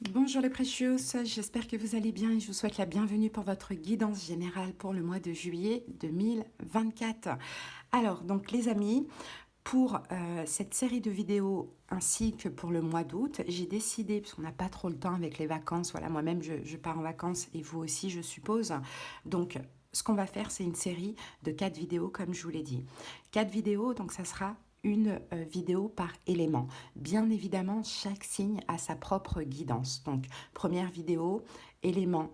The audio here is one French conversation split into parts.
Bonjour les précieuses, j'espère que vous allez bien et je vous souhaite la bienvenue pour votre guidance générale pour le mois de juillet 2024. Alors, donc les amis, pour cette série de vidéos ainsi que pour le mois d'août, j'ai décidé, parce qu'on n'a pas trop le temps avec les vacances, voilà, moi-même je pars en vacances et vous aussi je suppose, donc ce qu'on va faire c'est une série de 4 vidéos comme je vous l'ai dit. 4 vidéos, donc ça sera une vidéo par élément. Bien évidemment, chaque signe a sa propre guidance. Donc, première vidéo, élément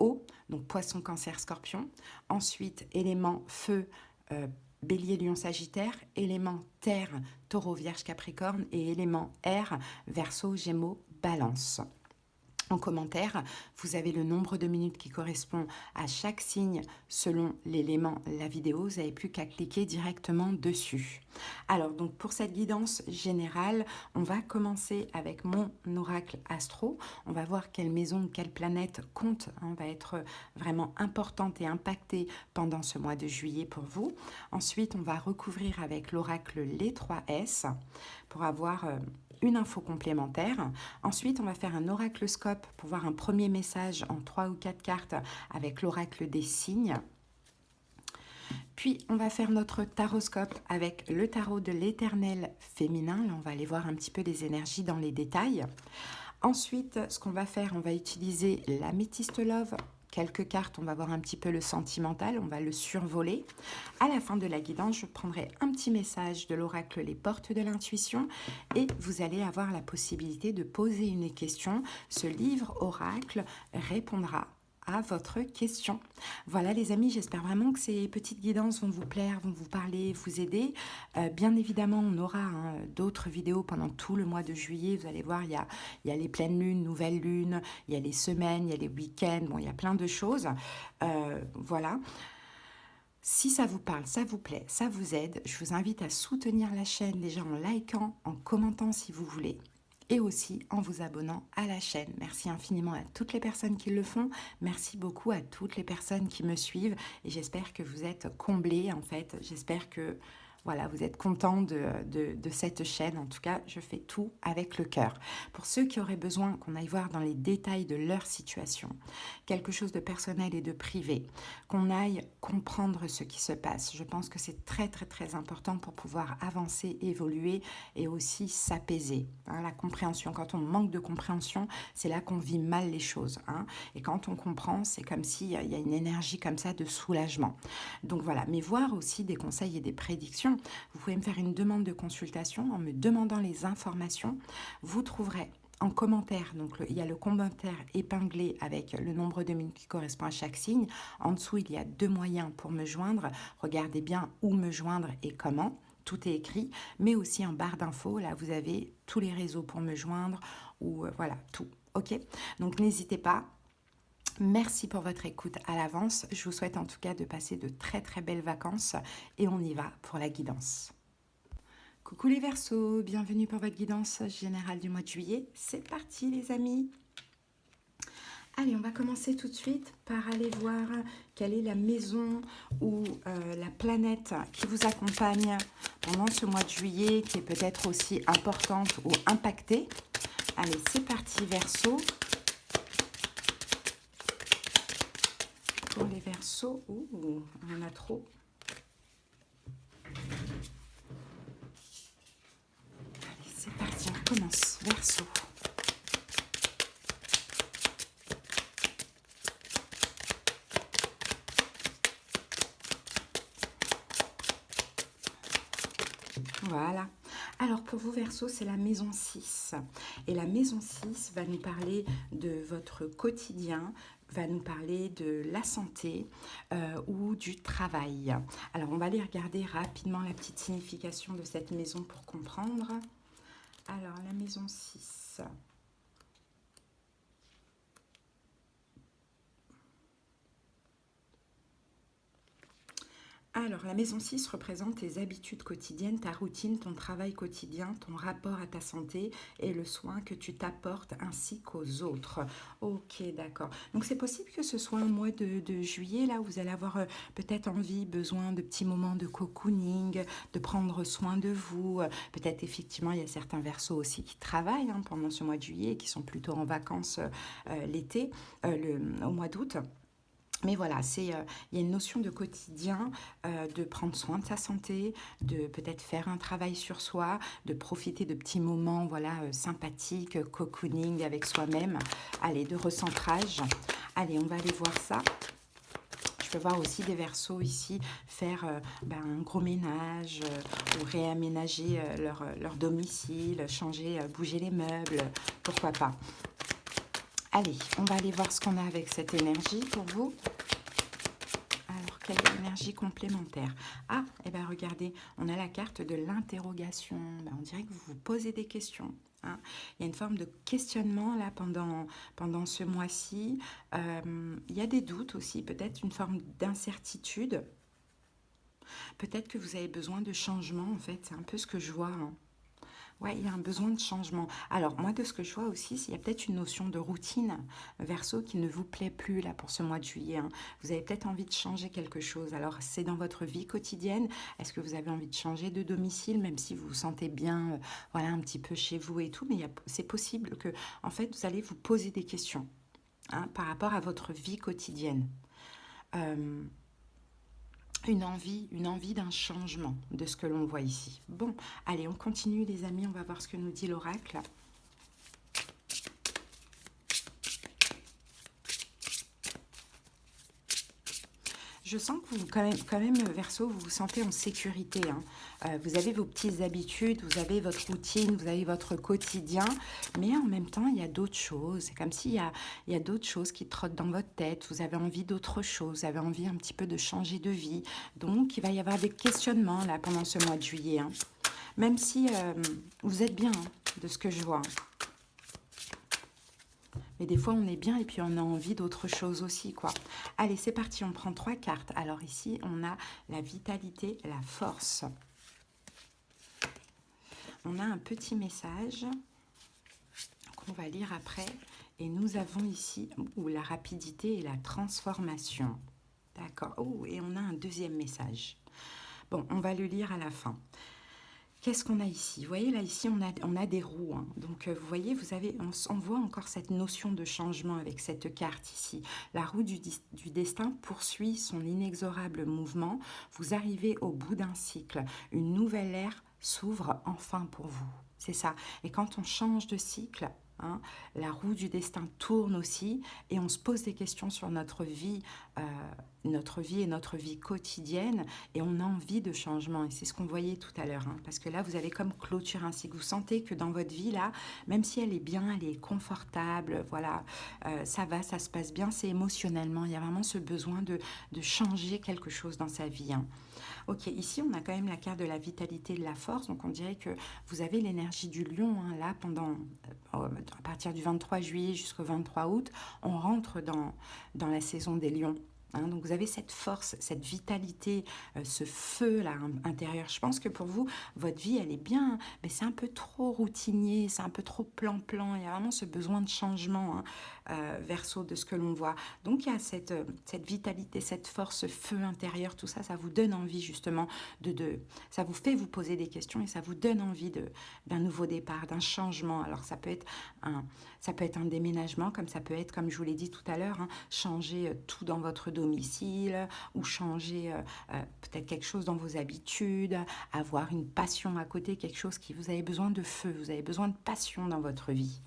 eau, donc poisson, cancer, scorpion. Ensuite, élément feu, bélier, lion, sagittaire. Élément terre, taureau, vierge, capricorne. Et élément air, verseau, gémeaux, balance. En commentaire, vous avez le nombre de minutes qui correspond à chaque signe selon l'élément, la vidéo. Vous n'avez plus qu'à cliquer directement dessus. Alors, donc pour cette guidance générale, on va commencer avec mon oracle astro. On va voir quelle maison, quelle planète compte, va être vraiment importante et impactée pendant ce mois de juillet pour vous. Ensuite, on va recouvrir avec l'oracle les 3S pour avoir une info complémentaire. Ensuite, on va faire un oraclescope pour voir un premier message en 3 ou 4 cartes avec l'oracle des signes. Puis, on va faire notre taroscope avec le tarot de l'éternel féminin. Là, on va aller voir un petit peu les énergies dans les détails. Ensuite, ce qu'on va faire, on va utiliser l'améthyste love. Quelques cartes, on va voir un petit peu le sentimental, on va le survoler. À la fin de la guidance, je prendrai un petit message de l'oracle Les Portes de l'Intuition et vous allez avoir la possibilité de poser une question. Ce livre oracle répondra à votre question. Voilà les amis, j'espère vraiment que ces petites guidances vont vous plaire, vont vous parler, vous aider. Bien évidemment, on aura d'autres vidéos pendant tout le mois de juillet. Vous allez voir, il y a les pleines lunes, nouvelles lunes, il y a les semaines, il y a les week-ends, bon, il y a plein de choses. Voilà. Si ça vous parle, ça vous plaît, ça vous aide, je vous invite à soutenir la chaîne déjà en likant, en commentant si vous voulez et aussi en vous abonnant à la chaîne. Merci infiniment à toutes les personnes qui le font. Merci beaucoup à toutes les personnes qui me suivent et j'espère que vous êtes comblés en fait. J'espère que voilà, vous êtes contents de cette chaîne. En tout cas, je fais tout avec le cœur. Pour ceux qui auraient besoin qu'on aille voir dans les détails de leur situation, quelque chose de personnel et de privé, qu'on aille comprendre ce qui se passe. Je pense que c'est très très très important pour pouvoir avancer, évoluer et aussi s'apaiser. La compréhension, quand on manque de compréhension, c'est là qu'on vit mal les choses. Et quand on comprend, c'est comme s'il y a une énergie comme ça de soulagement. Donc voilà, mais voir aussi des conseils et des prédictions. Vous pouvez me faire une demande de consultation en me demandant les informations. Vous trouverez en commentaire, donc il y a le commentaire épinglé avec le nombre de minutes qui correspond à chaque signe. En dessous, il y a 2 moyens pour me joindre. Regardez bien où me joindre et comment. Tout est écrit, mais aussi en barre d'infos, là vous avez tous les réseaux pour me joindre, ou voilà, tout. Ok. Donc n'hésitez pas. Merci pour votre écoute à l'avance. Je vous souhaite en tout cas de passer de très très belles vacances et on y va pour la guidance. Coucou les Verseaux, bienvenue pour votre guidance générale du mois de juillet. C'est parti les amis. Allez, on va commencer tout de suite par aller voir quelle est la maison ou la planète qui vous accompagne pendant ce mois de juillet, qui est peut-être aussi importante ou impactée. Allez, c'est parti Verseaux. Pour les Verseaux, ouh, on en a trop. Allez, c'est parti, on commence. Verseaux. Voilà. Alors pour vous Verseaux, c'est la maison 6. Et la maison 6 va nous parler de votre quotidien, va nous parler de la santé ou du travail. Alors on va aller regarder rapidement la petite signification de cette maison pour comprendre. Alors la maison 6. Alors, la maison 6 représente tes habitudes quotidiennes, ta routine, ton travail quotidien, ton rapport à ta santé et le soin que tu t'apportes ainsi qu'aux autres. Ok, d'accord. Donc, c'est possible que ce soit un mois de juillet, là, où vous allez avoir peut-être envie, besoin de petits moments de cocooning, de prendre soin de vous. Peut-être, effectivement, il y a certains versos aussi qui travaillent hein, pendant ce mois de juillet et qui sont plutôt en vacances l'été, au mois d'août. Mais voilà, il y a une notion de quotidien, de prendre soin de sa santé, de peut-être faire un travail sur soi, de profiter de petits moments voilà, sympathiques, cocooning avec soi-même. Allez, de recentrage. Allez, on va aller voir ça. Je peux voir aussi des versos ici faire un gros ménage ou réaménager leur domicile, changer, bouger les meubles, pourquoi pas. Allez, on va aller voir ce qu'on a avec cette énergie pour vous. Alors, quelle énergie complémentaire? Ah, et bien regardez, on a la carte de l'interrogation. On dirait que vous vous posez des questions. Hein. Il y a une forme de questionnement là pendant ce mois-ci. Il y a des doutes aussi, peut-être une forme d'incertitude. Peut-être que vous avez besoin de changement en fait, c'est un peu ce que je vois. Hein. Ouais, il y a un besoin de changement. Alors, moi, de ce que je vois aussi, il y a peut-être une notion de routine, verso, qui ne vous plaît plus, là, pour ce mois de juillet. Hein. Vous avez peut-être envie de changer quelque chose. Alors, c'est dans votre vie quotidienne. Est-ce que vous avez envie de changer de domicile, même si vous vous sentez bien, voilà, un petit peu chez vous et tout, mais c'est possible que, en fait, vous allez vous poser des questions hein, par rapport à votre vie quotidienne. Euh, une envie d'un changement de ce que l'on voit ici. Bon, allez, on continue les amis, on va voir ce que nous dit l'oracle. Je sens que vous, quand même, Verseau, vous vous sentez en sécurité. Hein. Vous avez vos petites habitudes, vous avez votre routine, vous avez votre quotidien, mais en même temps, il y a d'autres choses. C'est comme s'il y a d'autres choses qui trottent dans votre tête. Vous avez envie d'autre chose, vous avez envie un petit peu de changer de vie. Donc, il va y avoir des questionnements là pendant ce mois de juillet. Hein. Même si vous êtes bien hein, de ce que je vois. Mais des fois, on est bien et puis on a envie d'autre chose aussi, quoi. Allez, c'est parti, on prend 3 cartes. Alors ici, on a la vitalité, la force. On a un petit message qu'on va lire après. Et nous avons ici la rapidité et la transformation. D'accord. Oh, et on a un deuxième message. Bon, on va le lire à la fin. Qu'est-ce qu'on a ici? Vous voyez, là, ici, on a des roues. Hein. Donc, vous voyez, on voit encore cette notion de changement avec cette carte ici. La roue du destin poursuit son inexorable mouvement. Vous arrivez au bout d'un cycle. Une nouvelle ère s'ouvre enfin pour vous. C'est ça. Et quand on change de cycle, hein, la roue du destin tourne aussi et on se pose des questions sur notre vie et notre vie quotidienne et on a envie de changement et c'est ce qu'on voyait tout à l'heure hein, parce que là vous avez comme clôture ainsi que vous sentez que dans votre vie là même si elle est bien, elle est confortable voilà, ça va, ça se passe bien, c'est émotionnellement, il y a vraiment ce besoin de changer quelque chose dans sa vie hein. Ok, ici on a quand même la carte de la vitalité et de la force, donc on dirait que vous avez l'énergie du lion, hein, là à partir du 23 juillet jusqu'au 23 août, on rentre dans la saison des lions. Hein, donc vous avez cette force, cette vitalité, ce feu là intérieur. Je pense que pour vous, votre vie elle est bien, mais c'est un peu trop routinier, c'est un peu trop plan-plan. Il y a vraiment ce besoin de changement hein, verso de ce que l'on voit. Donc il y a cette vitalité, cette force, ce feu intérieur, tout ça, ça vous donne envie justement ça vous fait vous poser des questions et ça vous donne envie d'un nouveau départ, d'un changement. Alors ça peut être un déménagement, comme ça peut être, comme je vous l'ai dit tout à l'heure, hein, changer tout dans votre domicile ou changer peut-être quelque chose dans vos habitudes, avoir une passion à côté, quelque chose qui vous avez besoin de feu, vous avez besoin de passion dans votre vie.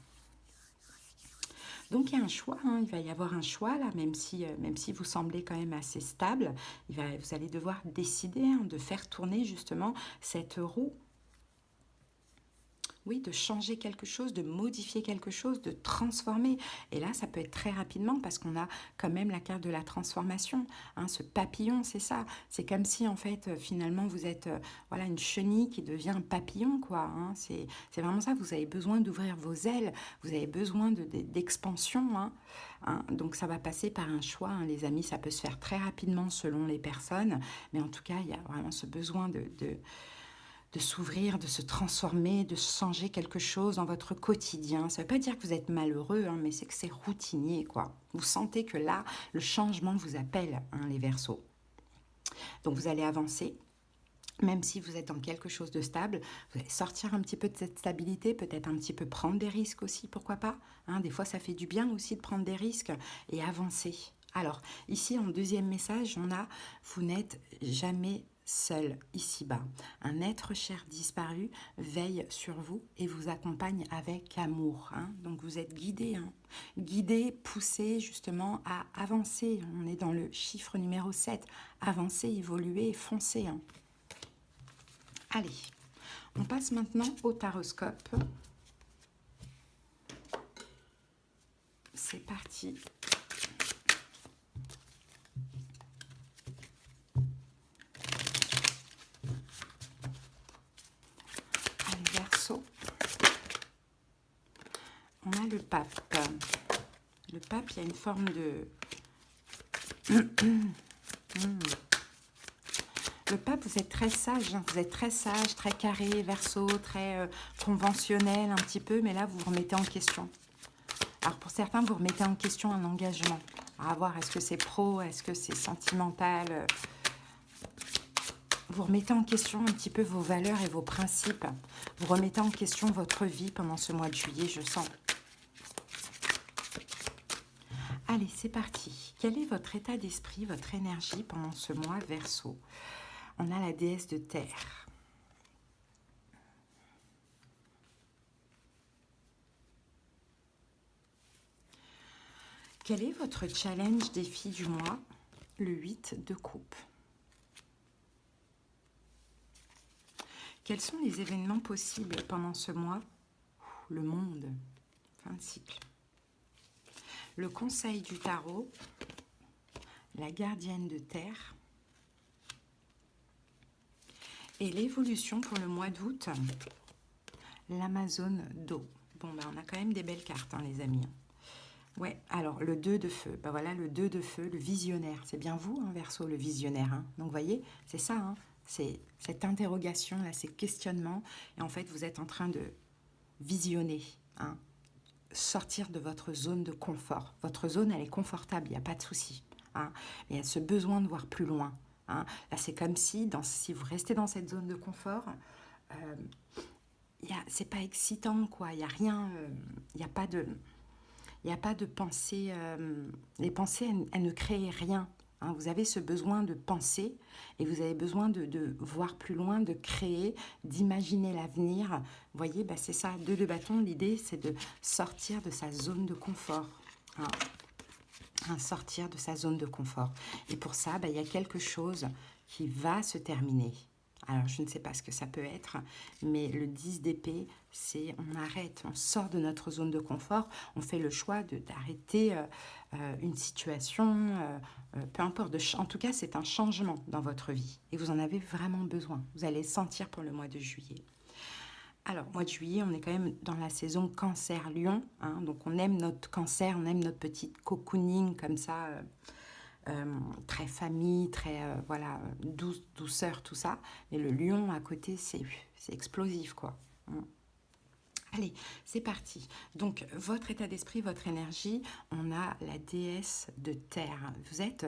Donc il y a un choix, hein, il va y avoir un choix là, même si vous semblez quand même assez stable, vous allez devoir décider hein, de faire tourner justement cette roue oui, de changer quelque chose, de modifier quelque chose, de transformer. Et là, ça peut être très rapidement parce qu'on a quand même la carte de la transformation. Hein, ce papillon, c'est ça. C'est comme si, en fait, finalement, vous êtes voilà, une chenille qui devient un papillon, quoi. Hein. C'est vraiment ça. Vous avez besoin d'ouvrir vos ailes. Vous avez besoin d'expansion. Hein. Donc, ça va passer par un choix, hein, les amis. Ça peut se faire très rapidement selon les personnes. Mais en tout cas, il y a vraiment ce besoin de s'ouvrir, de se transformer, de changer quelque chose dans votre quotidien. Ça ne veut pas dire que vous êtes malheureux, hein, mais c'est que c'est routinier, quoi. Vous sentez que là, le changement vous appelle, hein, les Verseaux. Donc vous allez avancer, même si vous êtes dans quelque chose de stable, vous allez sortir un petit peu de cette stabilité, peut-être un petit peu prendre des risques aussi, pourquoi pas, hein. Des fois, ça fait du bien aussi de prendre des risques et avancer. Alors, ici, en deuxième message, on a « Vous n'êtes jamais seul ici-bas. Un être cher disparu veille sur vous et vous accompagne avec amour. Hein. Donc, vous êtes guidé, hein. Guidé, poussé justement à avancer. On est dans le chiffre numéro 7. Avancer, évoluer, foncer. Hein. Allez, on passe maintenant au taroscope. C'est parti. Allez, Verseau. On a le pape. Le pape, il y a une forme de... Le pape, vous êtes très sage, hein. Vous êtes très sage, très carré, Verseau, très conventionnel un petit peu, mais là, vous vous remettez en question. Alors, pour certains, vous remettez en question un engagement. À voir, est-ce que c'est pro, est-ce que c'est sentimental? Vous remettez en question un petit peu vos valeurs et vos principes. Vous remettez en question votre vie pendant ce mois de juillet, je sens. Allez, c'est parti. Quel est votre état d'esprit, votre énergie pendant ce mois, Verseau? On a la déesse de terre. Quel est votre challenge défi du mois? Le 8 de coupe. Quels sont les événements possibles pendant ce mois? Le monde. Fin de cycle. Le conseil du tarot. La gardienne de terre. Et l'évolution pour le mois d'août. L'Amazone d'eau. Bon, ben, on a quand même des belles cartes, hein, les amis. Ouais, alors le 2 de feu. Ben voilà, le 2 de feu, le visionnaire. C'est bien vous, hein, Verseau, le visionnaire. Hein. Donc, vous voyez, c'est ça, hein. C'est cette interrogation, là, ces questionnements. Et en fait, vous êtes en train de visionner, hein, sortir de votre zone de confort. Votre zone, elle est confortable, il n'y a pas de souci. Hein, mais il y a ce besoin de voir plus loin. Hein. Là, c'est comme si, si vous restez dans cette zone de confort, c'est pas excitant, quoi. Il n'y a rien, il n'y a pas de... Il n'y a pas de pensée, les pensées, elles ne créent rien. Hein. Vous avez ce besoin de penser et vous avez besoin de voir plus loin, de créer, d'imaginer l'avenir. Vous voyez, bah c'est ça, 2 de bâton, l'idée c'est de sortir de sa zone de confort. Hein. Sortir de sa zone de confort. Et pour ça, bah, il y a quelque chose qui va se terminer. Alors, je ne sais pas ce que ça peut être, mais le 10 d'épée, c'est on arrête, on sort de notre zone de confort, on fait le choix d'arrêter une situation, peu importe. En tout cas, c'est un changement dans votre vie et vous en avez vraiment besoin. Vous allez le sentir pour le mois de juillet. Alors, mois de juillet, on est quand même dans la saison Cancer-Lion, hein, donc on aime notre cancer, on aime notre petite cocooning comme ça, très famille, très voilà, douceur, tout ça. Et le lion à côté, c'est explosif, quoi. Allez, c'est parti. Donc, votre état d'esprit, votre énergie, on a la déesse de terre. Vous êtes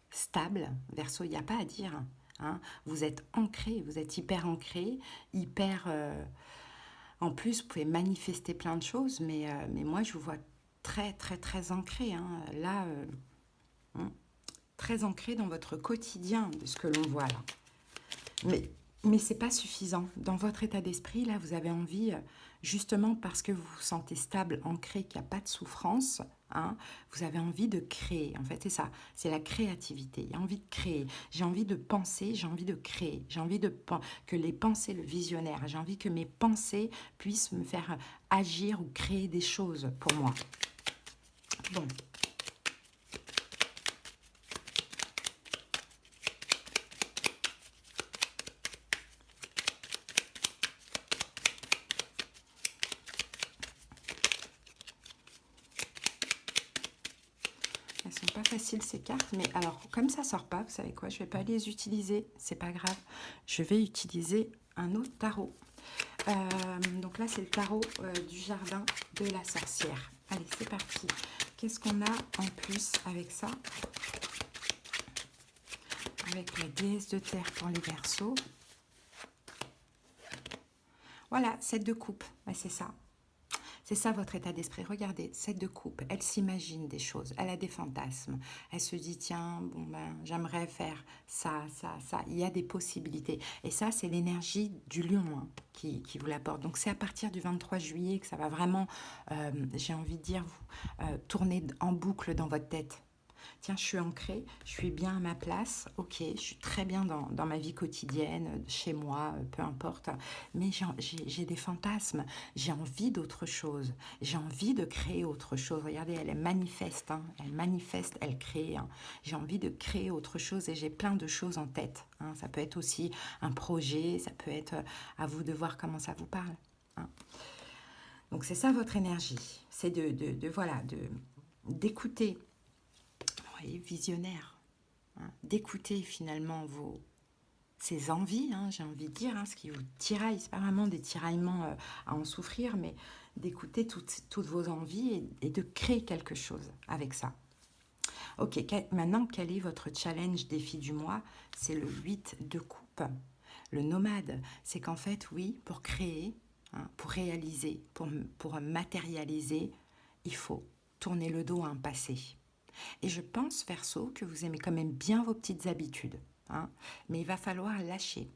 stable, Verseau, il n'y a pas à dire. Hein. Vous êtes ancré, vous êtes hyper ancré, hyper... En plus, vous pouvez manifester plein de choses, mais moi, je vous vois très, très, très ancré. Hein. Là... très ancré dans votre quotidien, de ce que l'on voit là. Mais Mais c'est pas suffisant. Dans votre état d'esprit, là, vous avez envie, justement parce que vous vous sentez stable, ancré, qu'il n'y a pas de souffrance, hein, vous avez envie de créer. En fait, c'est ça. C'est la créativité. Il y a envie de créer. J'ai envie de penser, j'ai envie de créer. J'ai envie que les pensées, le visionnaire, j'ai envie que mes pensées puissent me faire agir ou créer des choses pour moi. Bon. Elles sont pas faciles ces cartes, mais alors comme ça sort pas, vous savez quoi, je vais pas les utiliser, c'est pas grave. Je vais utiliser un autre tarot. Donc là c'est le tarot du jardin de la sorcière. Allez, c'est parti. Qu'est-ce qu'on a en plus avec ça? Avec la déesse de terre pour les Verseaux. Voilà, 7 de coupe, c'est ça. C'est ça votre état d'esprit. Regardez, 7 de coupe, elle s'imagine des choses, elle a des fantasmes. Elle se dit, tiens, bon ben, j'aimerais faire ça, ça, ça. Il y a des possibilités. Et ça, c'est l'énergie du lion hein, qui vous l'apporte. Donc c'est à partir du 23 juillet que ça va vraiment, j'ai envie de dire, vous tourner en boucle dans votre tête. Tiens, je suis ancrée, je suis bien à ma place, ok, je suis très bien dans ma vie quotidienne, chez moi, peu importe, mais j'ai des fantasmes, j'ai envie d'autre chose, j'ai envie de créer autre chose. Regardez, elle manifeste, elle crée. Hein. J'ai envie de créer autre chose et j'ai plein de choses en tête. Hein. Ça peut être aussi un projet, ça peut être à vous de voir comment ça vous parle. Hein. Donc c'est ça votre énergie, c'est d'écouter. Oui, visionnaire, hein, d'écouter finalement ces envies, hein, j'ai envie de dire, hein, ce qui vous tiraille, c'est pas vraiment des tiraillements à en souffrir, mais d'écouter toutes vos envies et de créer quelque chose avec ça. Ok, maintenant, quel est votre challenge défi du mois? C'est le 8 de coupe. Le nomade, c'est qu'en fait, oui, pour créer, hein, pour réaliser, pour matérialiser, il faut tourner le dos à un passé. Et je pense, Verseau, que vous aimez quand même bien vos petites habitudes. Hein, mais il va falloir lâcher,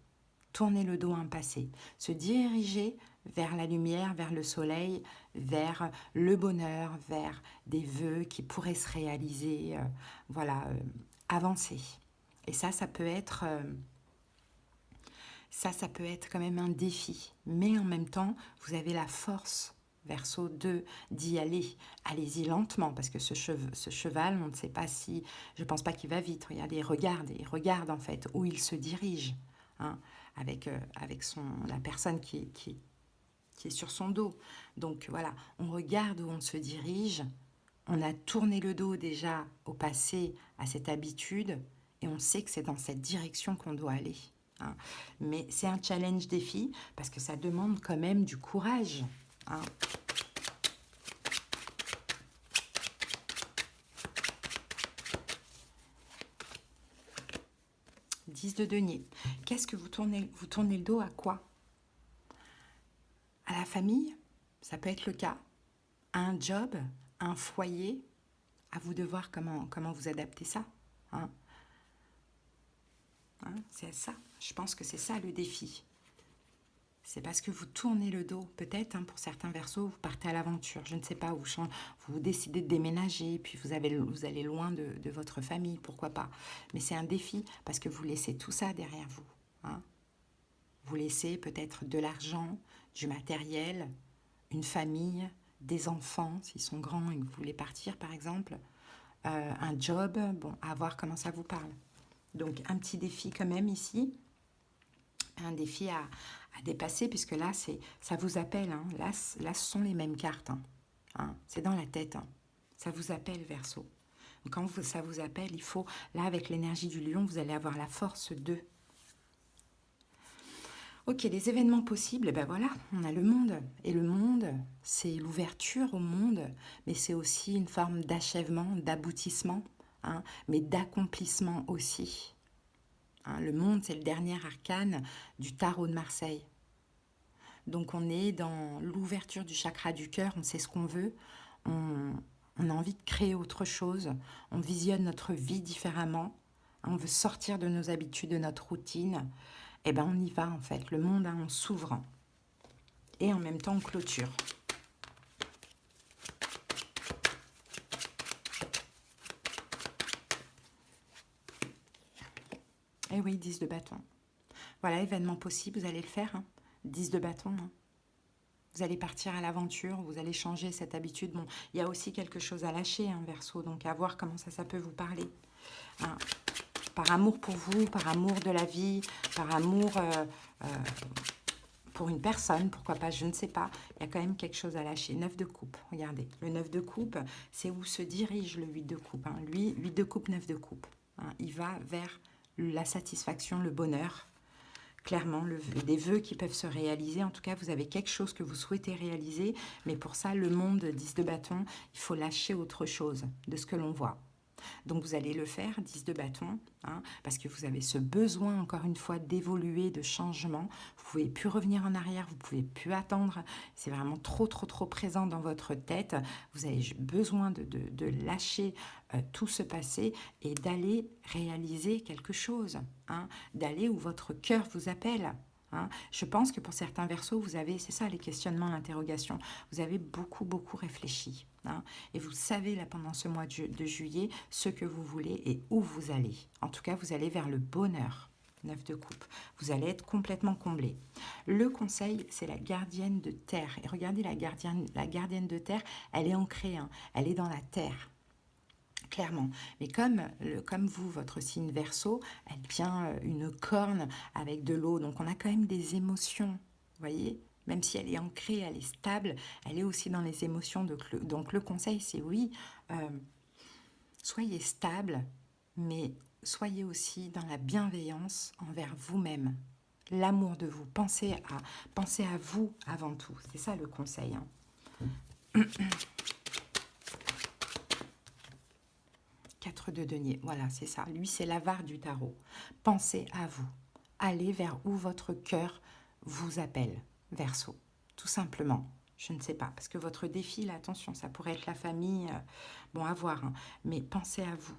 tourner le dos à un passé, se diriger vers la lumière, vers le soleil, vers le bonheur, vers des vœux qui pourraient se réaliser, avancer. Et ça peut être... ça peut être quand même un défi. Mais en même temps, vous avez la force Verseau d'y aller. Allez-y lentement, parce que ce cheval, on ne sait pas si... Je ne pense pas qu'il va vite. Regardez, il regarde en fait où il se dirige, hein, avec la personne qui est sur son dos. Donc voilà, on regarde où on se dirige, on a tourné le dos déjà au passé, à cette habitude, et on sait que c'est dans cette direction qu'on doit aller. Hein. Mais c'est un challenge défi, parce que ça demande quand même du courage. Hein. 10 de denier. Qu'est-ce que vous tournez le dos à quoi? À la famille, ça peut être le cas. À un job, à un foyer. À vous de voir comment vous adaptez ça. Hein. Hein, c'est ça. Je pense que c'est ça le défi. C'est parce que vous tournez le dos, peut-être hein, pour certains Verseaux, vous partez à l'aventure, je ne sais pas, vous décidez de déménager, puis vous allez loin de votre famille, pourquoi pas. Mais c'est un défi parce que vous laissez tout ça derrière vous. Hein. Vous laissez peut-être de l'argent, du matériel, une famille, des enfants, s'ils sont grands et que vous voulez partir par exemple, un job, bon, à voir comment ça vous parle. Donc un petit défi quand même ici, un défi à dépasser, puisque là, ça vous appelle. Hein. Là, ce sont les mêmes cartes. Hein. Hein. C'est dans la tête. Hein. Ça vous appelle, Verseau. Quand ça vous appelle, il faut, là, avec l'énergie du lion, vous allez avoir la force de... Ok, les événements possibles, ben voilà, on a le monde. Et le monde, c'est l'ouverture au monde, mais c'est aussi une forme d'achèvement, d'aboutissement, hein, mais d'accomplissement aussi. Hein, le monde, c'est le dernier arcane du tarot de Marseille. Donc on est dans l'ouverture du chakra du cœur, on sait ce qu'on veut, on a envie de créer autre chose, on visionne notre vie différemment, on veut sortir de nos habitudes, de notre routine, Eh ben, on y va en fait. Le monde, hein, on s'ouvre. Et en même temps, on clôture. Eh oui, 10 de bâton. Voilà, événement possible, vous allez le faire. Hein. 10 de bâton. Hein. Vous allez partir à l'aventure, vous allez changer cette habitude. Bon, il y a aussi quelque chose à lâcher, hein, Verseau, donc à voir comment ça peut vous parler. Hein. Par amour pour vous, par amour de la vie, par amour pour une personne, pourquoi pas, je ne sais pas. Il y a quand même quelque chose à lâcher. 9 de coupe, regardez. Le 9 de coupe, c'est où se dirige le 8 de coupe. Hein. Lui, 8 de coupe, 9 de coupe. Hein. Il va vers la satisfaction, le bonheur. Clairement, des vœux qui peuvent se réaliser. En tout cas, vous avez quelque chose que vous souhaitez réaliser. Mais pour ça, le monde 10 de bâton, il faut lâcher autre chose de ce que l'on voit. Donc vous allez le faire, 10 de bâton, hein, parce que vous avez ce besoin, encore une fois, d'évoluer, de changement. Vous ne pouvez plus revenir en arrière, vous ne pouvez plus attendre. C'est vraiment trop, trop, trop présent dans votre tête. Vous avez besoin de lâcher tout ce passé et d'aller réaliser quelque chose, hein, d'aller où votre cœur vous appelle. Hein. Je pense que pour certains Verseaux, vous avez, c'est ça les questionnements, l'interrogation, vous avez beaucoup, beaucoup réfléchi. Hein, et vous savez là pendant ce mois de juillet ce que vous voulez et où vous allez. En tout cas, vous allez vers le bonheur. 9 de coupe. Vous allez être complètement comblé. Le conseil, c'est la gardienne de terre. Et regardez la gardienne de terre, elle est ancrée, hein, elle est dans la terre. Clairement. Mais comme vous, votre signe Verseau, elle tient une corne avec de l'eau. Donc on a quand même des émotions, vous voyez. Même si elle est ancrée, elle est stable, elle est aussi dans les émotions. Donc le conseil, c'est oui, soyez stable, mais soyez aussi dans la bienveillance envers vous-même. L'amour de vous. Pensez à vous avant tout. C'est ça le conseil. Hein. 4 de denier, voilà, c'est ça. Lui, c'est l'avare du tarot. Pensez à vous. Allez vers où votre cœur vous appelle, Verseau. Tout simplement. Je ne sais pas, parce que votre défi, là, attention, ça pourrait être la famille, bon, à voir. Hein, mais pensez à vous.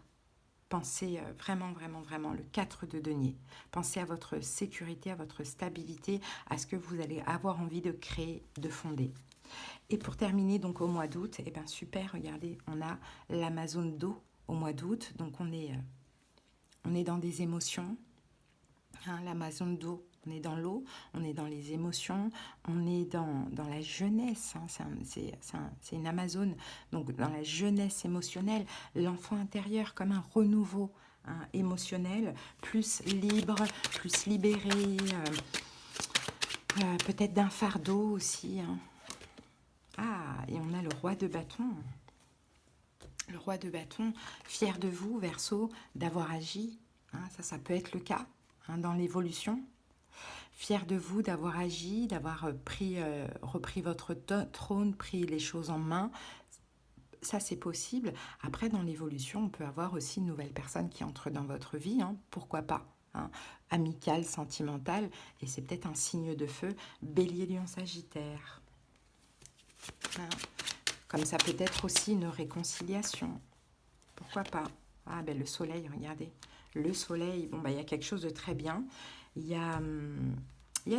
Pensez vraiment, vraiment, vraiment, le 4 de denier. Pensez à votre sécurité, à votre stabilité, à ce que vous allez avoir envie de créer, de fonder. Et pour terminer, donc au mois d'août, eh bien super, regardez, on a l'Amazone d'eau au mois d'août. Donc on est dans des émotions. Hein, l'Amazone d'eau, on est dans l'eau, on est dans les émotions, on est dans la jeunesse. Hein, c'est une Amazone, donc dans la jeunesse émotionnelle, l'enfant intérieur comme un renouveau, hein, émotionnel, plus libre, plus libéré, peut-être d'un fardeau aussi. Hein. Ah, et on a le roi de bâton. Le roi de bâton, fier de vous, Verseau, d'avoir agi. Hein, ça peut être le cas, hein, dans l'évolution. Fier de vous d'avoir agi, d'avoir repris votre trône, pris les choses en main. Ça, c'est possible. Après, dans l'évolution, on peut avoir aussi une nouvelle personne qui entre dans votre vie. Hein, pourquoi pas, hein, amicale, sentimentale. Et c'est peut-être un signe de feu. Bélier, Lion, Sagittaire. Hein. Comme ça peut être aussi une réconciliation. Pourquoi pas? Ah ben le soleil, regardez. Le soleil, bon ben il y a quelque chose de très bien. Il y a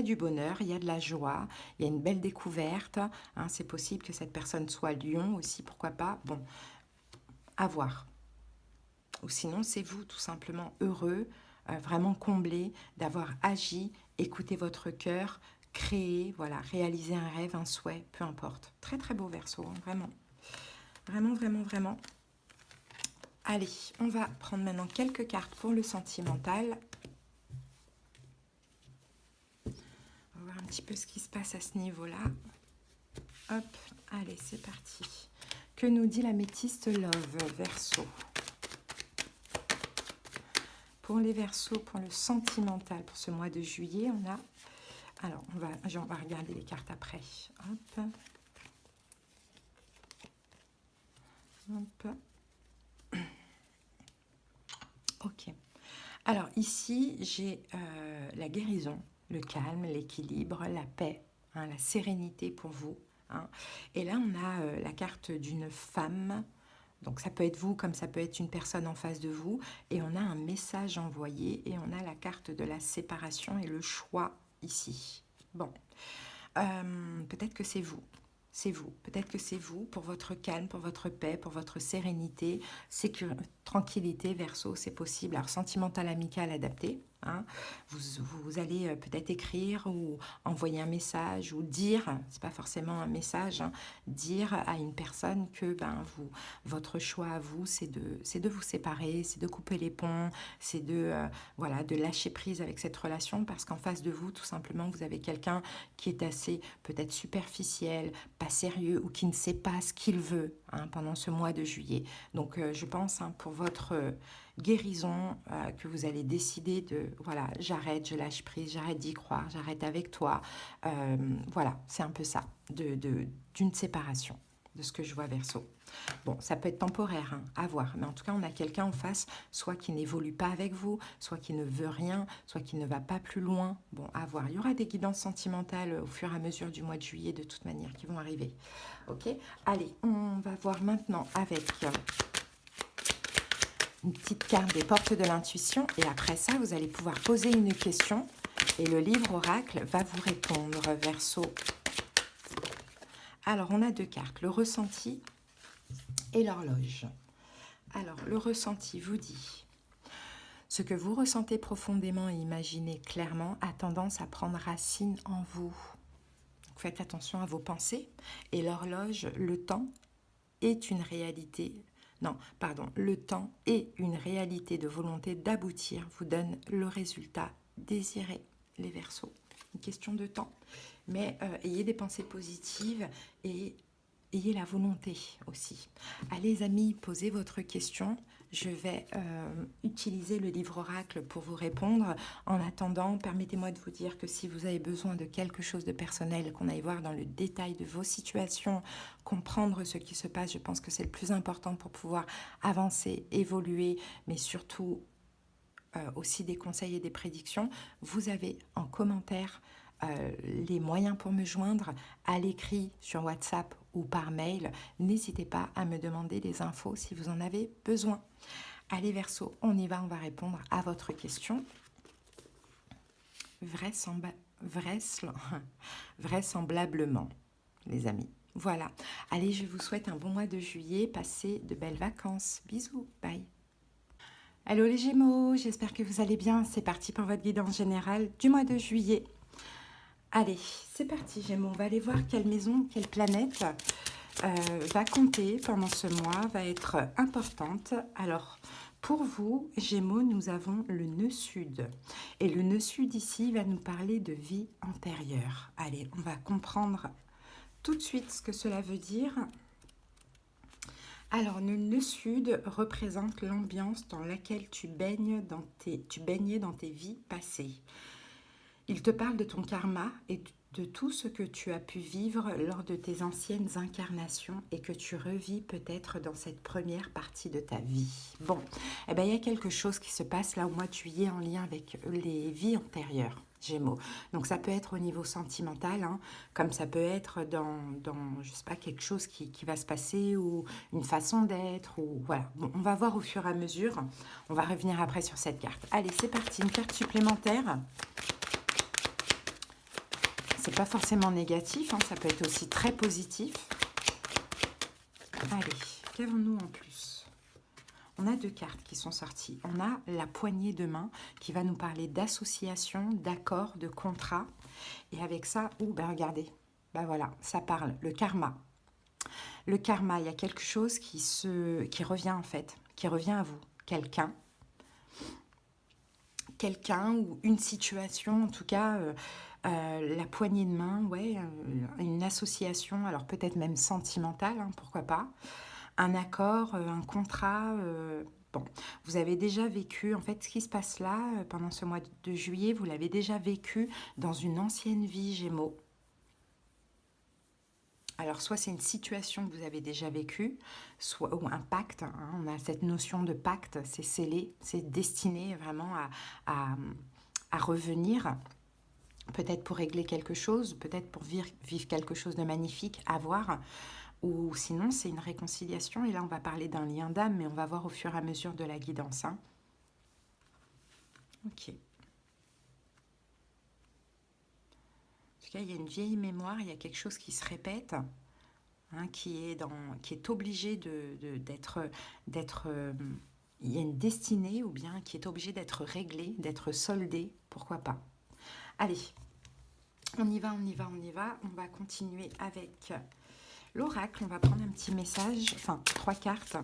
du bonheur, il y a de la joie, il y a une belle découverte. Hein, c'est possible que cette personne soit lion aussi, pourquoi pas? Bon, à voir. Ou sinon, c'est vous tout simplement heureux, vraiment comblé d'avoir agi, écouté votre cœur, créé, voilà, réaliser un rêve, un souhait, peu importe. Très très beau Verseau, hein, vraiment. Vraiment, vraiment, vraiment. Allez, on va prendre maintenant quelques cartes pour le sentimental. On va voir un petit peu ce qui se passe à ce niveau-là. Hop, allez, c'est parti. Que nous dit l'améthyste Love, Verseau? Pour les Verseaux, pour le sentimental, pour ce mois de juillet, on a... Alors, on va regarder les cartes après. Hop. Hop. Ok. Alors, ici, j'ai la guérison, le calme, l'équilibre, la paix, hein, la sérénité pour vous. Hein. Et là, on a la carte d'une femme Donc ça peut être vous comme ça peut être une personne en face de vous. Et on a un message envoyé et on a la carte de la séparation et le choix ici. Bon, peut-être que c'est vous. C'est vous. Peut-être que c'est vous pour votre calme, pour votre paix, pour votre sérénité, tranquillité, Verseau, c'est possible. Alors sentimental, amical, adapté. Hein. Vous allez peut-être écrire ou envoyer un message ou dire, c'est pas forcément un message, hein, dire à une personne que votre choix à vous, c'est de vous séparer, c'est de couper les ponts, c'est voilà, de lâcher prise avec cette relation parce qu'en face de vous, tout simplement, vous avez quelqu'un qui est assez peut-être superficiel, pas sérieux ou qui ne sait pas ce qu'il veut hein, pendant ce mois de juillet. Donc je pense hein, pour votre guérison que vous allez décider de voilà, j'arrête, je lâche prise, j'arrête d'y croire, j'arrête avec toi. Voilà, c'est un peu ça, d'une séparation de ce que je vois Verseau. Bon, ça peut être temporaire, hein, à voir. Mais en tout cas, on a quelqu'un en face, soit qui n'évolue pas avec vous, soit qui ne veut rien, soit qui ne va pas plus loin. Bon, à voir. Il y aura des guidances sentimentales au fur et à mesure du mois de juillet, de toute manière, qui vont arriver. Ok. Allez, on va voir maintenant avec une petite carte des portes de l'intuition. Et après ça, vous allez pouvoir poser une question et le livre oracle va vous répondre, Verseau. Alors, on a deux cartes, le ressenti et l'horloge. Alors, le ressenti vous dit « Ce que vous ressentez profondément et imaginez clairement a tendance à prendre racine en vous. » Faites attention à vos pensées. Et l'horloge, le temps est une réalité. Non, pardon, le temps est une réalité de volonté d'aboutir vous donne le résultat désiré, les Verseaux. Une question de temps. Mais ayez des pensées positives et ayez la volonté aussi. Allez, amis, posez votre question. Je vais utiliser le livre oracle pour vous répondre. En attendant, permettez-moi de vous dire que si vous avez besoin de quelque chose de personnel, qu'on aille voir dans le détail de vos situations, comprendre ce qui se passe, je pense que c'est le plus important pour pouvoir avancer, évoluer, mais surtout aussi des conseils et des prédictions. Vous avez en commentaire les moyens pour me joindre à l'écrit sur WhatsApp ou par mail. N'hésitez pas à me demander des infos si vous en avez besoin. Allez Verseau, on y va, on va répondre à votre question. Vraisemblablement, les amis. Voilà. Allez, je vous souhaite un bon mois de juillet. Passez de belles vacances. Bisous. Bye. Allô les Gémeaux, j'espère que vous allez bien. C'est parti pour votre guidance générale du mois de juillet. Allez, c'est parti Gémeaux, on va aller voir quelle maison, quelle planète va compter pendant ce mois, va être importante. Alors, pour vous, Gémeaux, nous avons le nœud sud. Et le nœud sud ici va nous parler de vie antérieure. Allez, on va comprendre tout de suite ce que cela veut dire. Alors, le nœud sud représente l'ambiance dans laquelle tu baignais dans tes vies passées. Il te parle de ton karma et de tout ce que tu as pu vivre lors de tes anciennes incarnations et que tu revis peut-être dans cette première partie de ta vie. Bon, eh ben, il y a quelque chose qui se passe là au mois de juillet en lien avec les vies antérieures, Gémeaux. Donc ça peut être au niveau sentimental, hein, comme ça peut être dans je sais pas, quelque chose qui va se passer ou une façon d'être. Ou voilà. Bon, on va voir au fur et à mesure. On va revenir après sur cette carte. Allez, c'est parti, une carte supplémentaire. C'est pas forcément négatif, hein, ça peut être aussi très positif. Allez, qu'avons-nous en plus? On a deux cartes qui sont sorties. On a la poignée de main qui va nous parler d'association, d'accord, de contrat. Et avec ça, regardez, voilà, ça parle, le karma. Le karma, il y a quelque chose qui revient en fait, qui revient à vous. Quelqu'un ou une situation, en tout cas... la poignée de main, ouais, une association, alors peut-être même sentimentale, hein, pourquoi pas, un accord, un contrat. Bon, vous avez déjà vécu, en fait, ce qui se passe là, pendant ce mois de juillet, vous l'avez déjà vécu dans une ancienne vie, Gémeaux. Alors, soit c'est une situation que vous avez déjà vécue, soit ou un pacte, hein, on a cette notion de pacte, c'est scellé, c'est destiné vraiment à revenir. Peut-être pour régler quelque chose, peut-être pour vivre quelque chose de magnifique, à voir. Ou sinon, c'est une réconciliation. Et là, on va parler d'un lien d'âme, mais on va voir au fur et à mesure de la guidance. Hein. Ok. En tout cas, il y a une vieille mémoire, il y a quelque chose qui se répète, hein, qui est obligé d'être, il y a une destinée ou bien qui est obligé d'être réglé, d'être soldé, pourquoi pas. Allez, on y va, on y va, on y va. On va continuer avec l'oracle. On va prendre un petit message, enfin 3 cartes.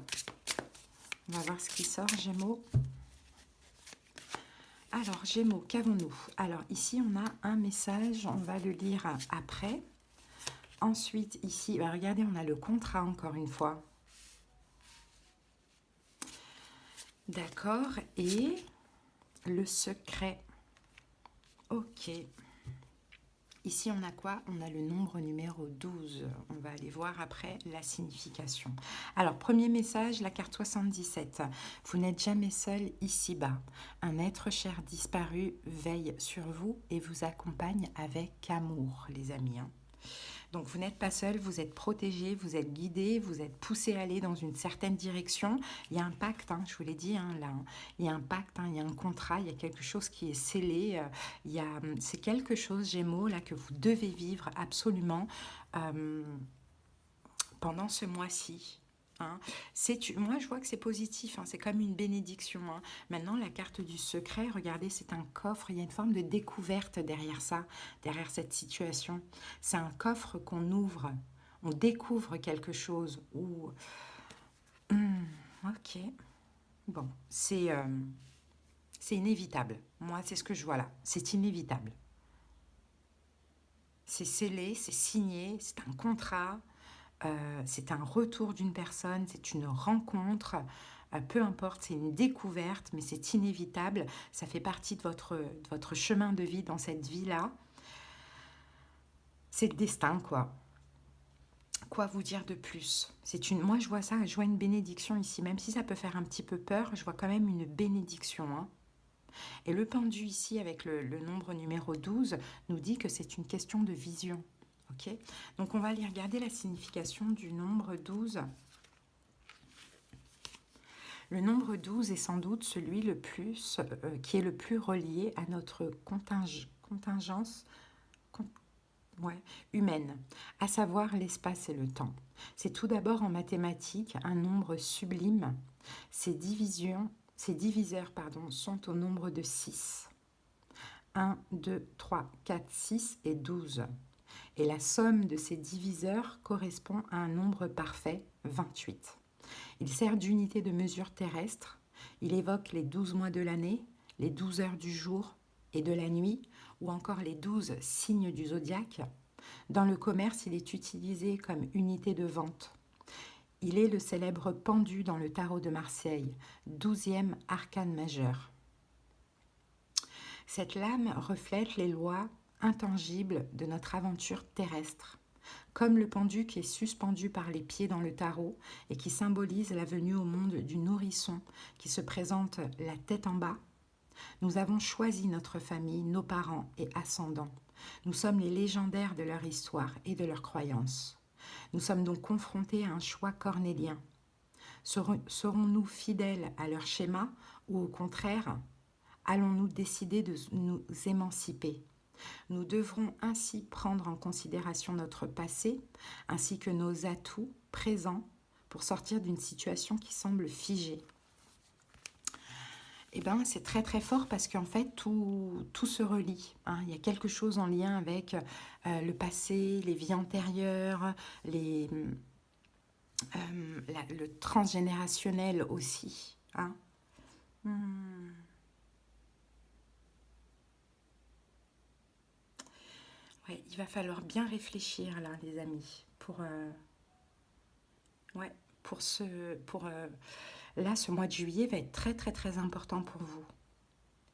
On va voir ce qui sort, Gémeaux. Alors, Gémeaux, qu'avons-nous? Alors, ici, on a un message, on va le lire après. Ensuite, ici, bah, regardez, on a le contrat encore une fois. D'accord, et le secret. Ok. Ici, on a quoi? On a le nombre numéro 12. On va aller voir après la signification. Alors, premier message, la carte 77. Vous n'êtes jamais seul ici-bas. Un être cher disparu veille sur vous et vous accompagne avec amour, les amis. Hein. Donc, vous n'êtes pas seul, vous êtes protégé, vous êtes guidé, vous êtes poussé à aller dans une certaine direction. Il y a un pacte, hein, je vous l'ai dit, hein, là. Il y a un pacte, hein, il y a un contrat, il y a quelque chose qui est scellé. C'est quelque chose, Gémeaux, là, que vous devez vivre absolument pendant ce mois-ci. Hein. Moi, je vois que c'est positif, hein, c'est comme une bénédiction. Hein. Maintenant, la carte du secret, regardez, c'est un coffre, il y a une forme de découverte derrière ça, derrière cette situation. C'est un coffre qu'on ouvre, on découvre quelque chose. Ok, bon, c'est inévitable. Moi, c'est ce que je vois là, c'est inévitable. C'est scellé, c'est signé, c'est un contrat. C'est un retour d'une personne, c'est une rencontre, peu importe, c'est une découverte, mais c'est inévitable. Ça fait partie de votre chemin de vie dans cette vie-là. C'est le destin, quoi. Quoi vous dire de plus? Moi, je vois ça, je vois une bénédiction ici, même si ça peut faire un petit peu peur, je vois quand même une bénédiction. Hein. Et le pendu ici, avec le nombre numéro 12, nous dit que c'est une question de vision. Ok, donc on va aller regarder la signification du nombre 12. Le nombre 12 est sans doute celui qui est le plus relié à notre contingence humaine, à savoir l'espace et le temps. C'est tout d'abord en mathématiques un nombre sublime. Ses diviseurs sont au nombre de 6. 1, 2, 3, 4, 6 et 12. Et la somme de ces diviseurs correspond à un nombre parfait, 28. Il sert d'unité de mesure terrestre. Il évoque les 12 mois de l'année, les 12 heures du jour et de la nuit, ou encore les 12 signes du zodiaque. Dans le commerce, il est utilisé comme unité de vente. Il est le célèbre pendu dans le tarot de Marseille, 12e arcane majeur. Cette lame reflète les lois intangibles de notre aventure terrestre. Comme le pendu qui est suspendu par les pieds dans le tarot et qui symbolise la venue au monde du nourrisson qui se présente la tête en bas, nous avons choisi notre famille, nos parents et ascendants. Nous sommes les légendaires de leur histoire et de leurs croyances. Nous sommes donc confrontés à un choix cornélien. Serons-nous fidèles à leur schéma ou au contraire, allons-nous décider de nous émanciper ? Nous devrons ainsi prendre en considération notre passé ainsi que nos atouts présents pour sortir d'une situation qui semble figée. Eh ben, c'est très très fort parce qu'en fait tout se relie. Hein. Il y a quelque chose en lien avec le passé, les vies antérieures, le transgénérationnel aussi. Hein. Ouais, il va falloir bien réfléchir là, les amis, ouais, là, ce mois de juillet va être très très très important pour vous.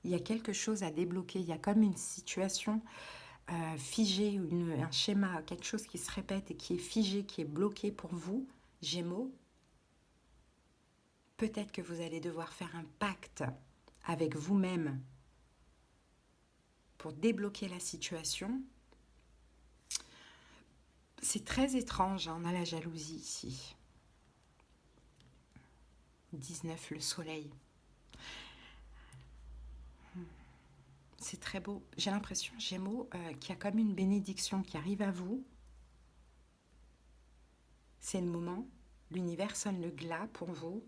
Il y a quelque chose à débloquer. Il y a comme une situation figée, un schéma, quelque chose qui se répète et qui est figé, qui est bloqué pour vous, Gémeaux. Peut-être que vous allez devoir faire un pacte avec vous-même pour débloquer la situation. C'est très étrange, hein, on a la jalousie ici. 19, le soleil. C'est très beau. J'ai l'impression, Gémeaux, qu'il y a comme une bénédiction qui arrive à vous. C'est le moment. L'univers sonne le glas pour vous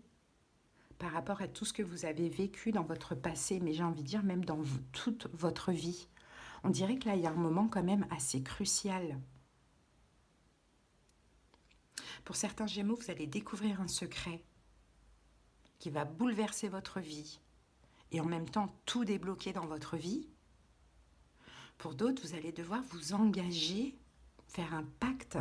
par rapport à tout ce que vous avez vécu dans votre passé, mais j'ai envie de dire même dans toute votre vie. On dirait que là, il y a un moment quand même assez crucial. Pour certains Gémeaux, vous allez découvrir un secret qui va bouleverser votre vie et en même temps tout débloquer dans votre vie. Pour d'autres, vous allez devoir vous engager, faire un pacte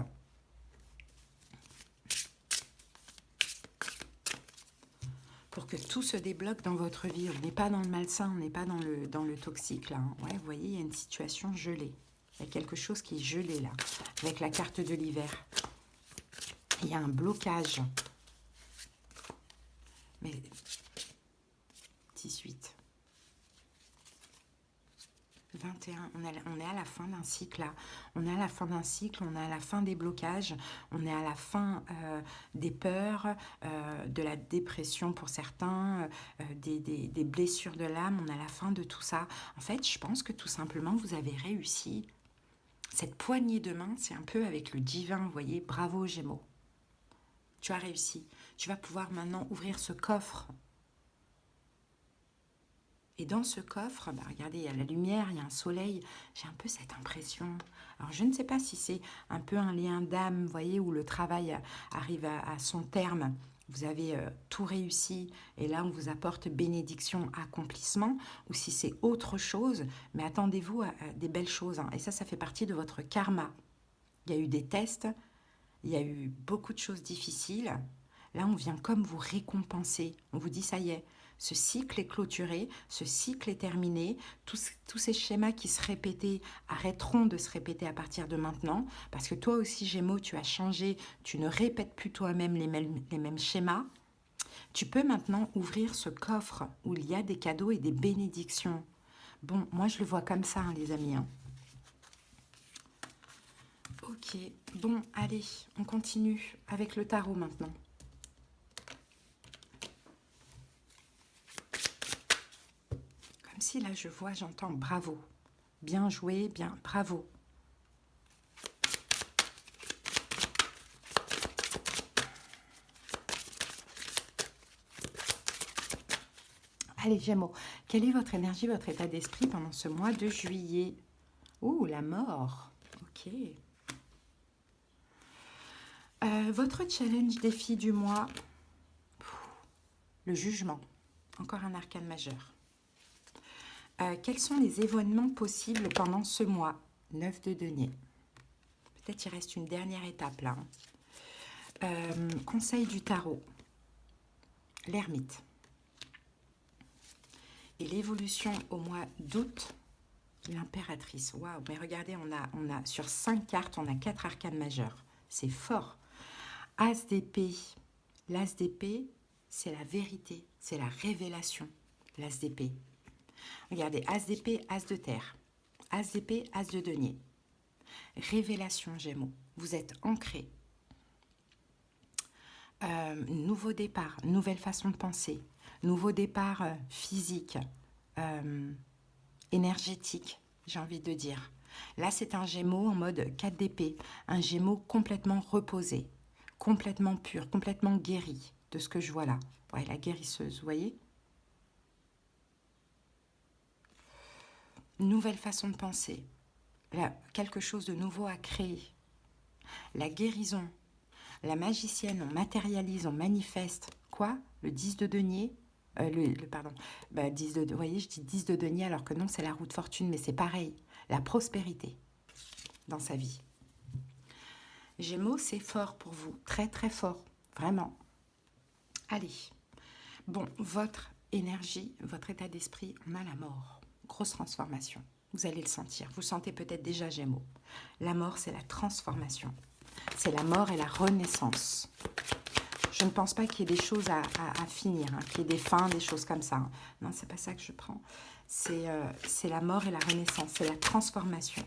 pour que tout se débloque dans votre vie. On n'est pas dans le malsain, on n'est pas dans le toxique là. Ouais, vous voyez, il y a une situation gelée. Il y a quelque chose qui est gelé là, avec la carte de l'hiver. Il y a un blocage. Mais 18. 21, on est à la fin d'un cycle là. On est à la fin d'un cycle, on est à la fin des blocages, on est à la fin des peurs, de la dépression pour certains, des blessures de l'âme, on est à la fin de tout ça. En fait, je pense que tout simplement, vous avez réussi. Cette poignée de main, c'est un peu avec le divin, vous voyez, bravo Gémeaux. Tu as réussi. Tu vas pouvoir maintenant ouvrir ce coffre. Et dans ce coffre, bah regardez, il y a la lumière, il y a un soleil. J'ai un peu cette impression. Alors, je ne sais pas si c'est un peu un lien d'âme, vous voyez, où le travail arrive à son terme. Vous avez tout réussi et là, on vous apporte bénédiction, accomplissement, ou si c'est autre chose. Mais attendez-vous à des belles choses, hein. Et ça fait partie de votre karma. Il y a eu des tests, il y a eu beaucoup de choses difficiles. Là, on vient comme vous récompenser. On vous dit, ça y est, ce cycle est clôturé, ce cycle est terminé. Tous ces schémas qui se répétaient arrêteront de se répéter à partir de maintenant. Parce que toi aussi, Gémeaux, tu as changé. Tu ne répètes plus toi-même les mêmes schémas. Tu peux maintenant ouvrir ce coffre où il y a des cadeaux et des bénédictions. Bon, moi, je le vois comme ça, hein, les amis, hein. Ok, bon, allez, on continue avec le tarot maintenant. Comme si là, je vois, j'entends bravo. Bien joué, bien, bravo. Allez, Gémeaux, quelle est votre énergie, votre état d'esprit pendant ce mois de juillet? Ouh, la mort. Ok. Votre challenge défi du mois, le jugement. Encore un arcane majeur. Quels sont les événements possibles pendant ce mois? 9 de denier. Peut-être il reste une dernière étape là. Conseil du tarot. L'ermite. Et l'évolution au mois d'août, l'impératrice. Waouh, mais regardez, on a sur 5 cartes, on a 4 arcanes majeurs. C'est fort. As d'épée. L'as d'épée, c'est la vérité, c'est la révélation. L'as d'épée. Regardez, as d'épée, as de terre. As d'épée, as de denier. Révélation, Gémeaux. Vous êtes ancré. Nouveau départ, nouvelle façon de penser. Nouveau départ physique, énergétique, j'ai envie de dire. Là, c'est un Gémeaux en mode 4 d'épée. Un Gémeaux complètement reposé, complètement pur, complètement guéri de ce que je vois là. Ouais, la guérisseuse, vous voyez? Nouvelle façon de penser. Là, quelque chose de nouveau à créer. La guérison. La magicienne, on matérialise, on manifeste. Quoi? Le 10 de denier, pardon, 10 de, vous voyez, je dis 10 de denier alors que non, c'est la roue de fortune, mais c'est pareil. La prospérité dans sa vie. Gémeaux, c'est fort pour vous, très très fort, vraiment. Allez, bon, votre énergie, votre état d'esprit, on a la mort. Grosse transformation, vous allez le sentir. Vous le sentez peut-être déjà, Gémeaux. La mort, c'est la transformation. C'est la mort et la renaissance. Je ne pense pas qu'il y ait des choses à finir, hein, qu'il y ait des fins, des choses comme ça. Non, c'est pas ça que je prends. C'est la mort et la renaissance, c'est la transformation.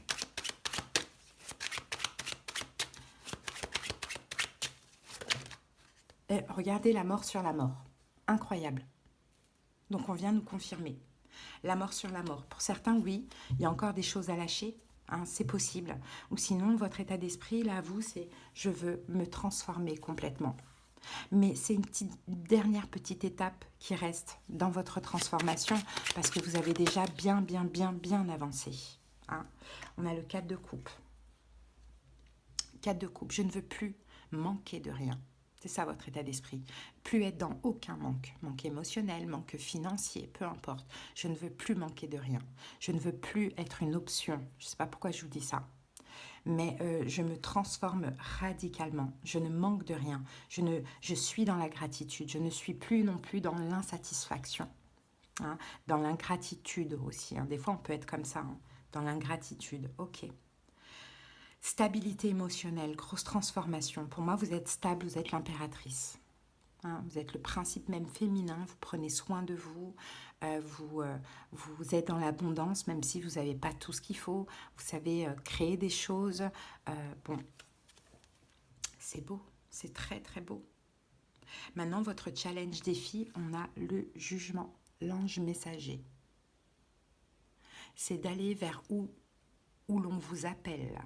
Et regardez la mort sur la mort. Incroyable. Donc on vient nous confirmer. La mort sur la mort. Pour certains, oui, il y a encore des choses à lâcher. Hein, c'est possible. Ou sinon, votre état d'esprit, là, vous, c'est je veux me transformer complètement. Mais c'est une dernière petite étape qui reste dans votre transformation parce que vous avez déjà bien avancé. Hein. On a le 4 de coupe. 4 de coupe. Je ne veux plus manquer de rien. C'est ça votre état d'esprit. Plus être dans aucun manque. Manque émotionnel, manque financier, peu importe. Je ne veux plus manquer de rien. Je ne veux plus être une option. Je ne sais pas pourquoi je vous dis ça. Mais je me transforme radicalement. Je ne manque de rien. Je suis dans la gratitude. Je ne suis plus non plus dans l'insatisfaction. Hein, dans l'ingratitude aussi. Hein. Des fois, on peut être comme ça. Hein, dans l'ingratitude. Ok. Stabilité émotionnelle, grosse transformation. Pour moi, vous êtes stable, vous êtes l'impératrice. Hein, vous êtes le principe même féminin, vous prenez soin de vous, vous êtes dans l'abondance, même si vous n'avez pas tout ce qu'il faut. Vous savez créer des choses. Bon, c'est beau, c'est très très beau. Maintenant, votre challenge défi, on a le jugement, l'ange messager. C'est d'aller vers où l'on vous appelle.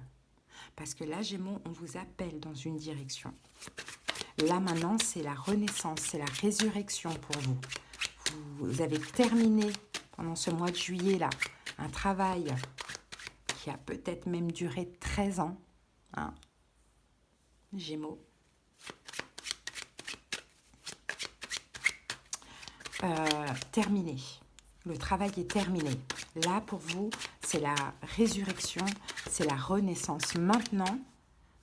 Parce que là, Gémeaux, on vous appelle dans une direction. Là, maintenant, c'est la renaissance, c'est la résurrection pour vous. Vous avez terminé, pendant ce mois de juillet, là, un travail qui a peut-être même duré 13 ans. Hein. Gémeaux. Terminé. Le travail est terminé. Là, pour vous, c'est la résurrection, c'est la renaissance. Maintenant,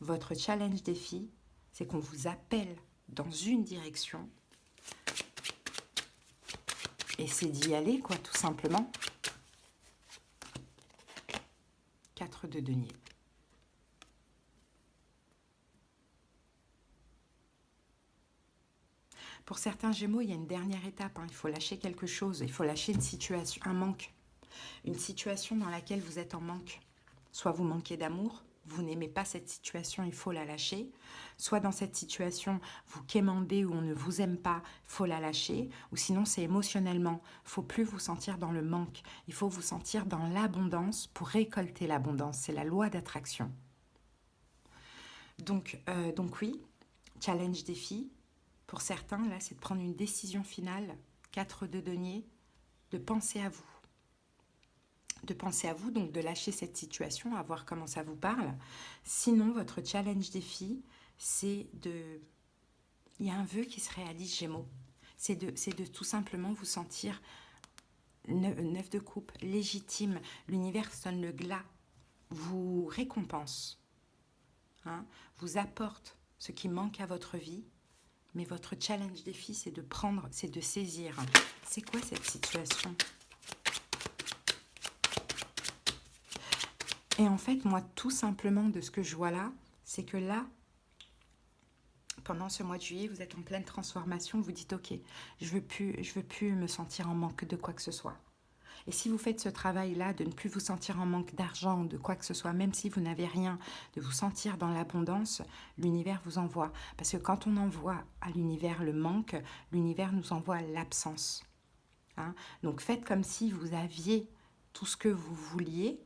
votre challenge défi, c'est qu'on vous appelle dans une direction. Et c'est d'y aller, quoi, tout simplement. 4 de denier. Pour certains Gémeaux, il y a une dernière étape. Hein. Il faut lâcher quelque chose. Il faut lâcher une situation, un manque. Une situation dans laquelle vous êtes en manque. Soit vous manquez d'amour, vous n'aimez pas cette situation, il faut la lâcher. Soit dans cette situation, vous quémandez ou on ne vous aime pas, il faut la lâcher. Ou sinon, c'est émotionnellement. Il ne faut plus vous sentir dans le manque. Il faut vous sentir dans l'abondance pour récolter l'abondance. C'est la loi d'attraction. Donc oui, challenge défi. Pour certains, là, c'est de prendre une décision finale, 4 de denier, de penser à vous. De penser à vous, donc de lâcher cette situation, à voir comment ça vous parle. Sinon, votre challenge défi, c'est de... Il y a un vœu qui se réalise, Gémeaux. C'est de tout simplement vous sentir 9 de coupe, légitime. L'univers sonne le glas, vous récompense, hein, vous apporte ce qui manque à votre vie. Mais votre challenge défi, c'est de prendre, c'est de saisir. C'est quoi cette situation ? Et en fait, moi, tout simplement, de ce que je vois là, c'est que là, pendant ce mois de juillet, vous êtes en pleine transformation. Vous dites, ok, je veux plus me sentir en manque de quoi que ce soit. Et si vous faites ce travail-là, de ne plus vous sentir en manque d'argent ou de quoi que ce soit, même si vous n'avez rien, de vous sentir dans l'abondance, l'univers vous envoie. Parce que quand on envoie à l'univers le manque, l'univers nous envoie l'absence. Hein? Donc faites comme si vous aviez tout ce que vous vouliez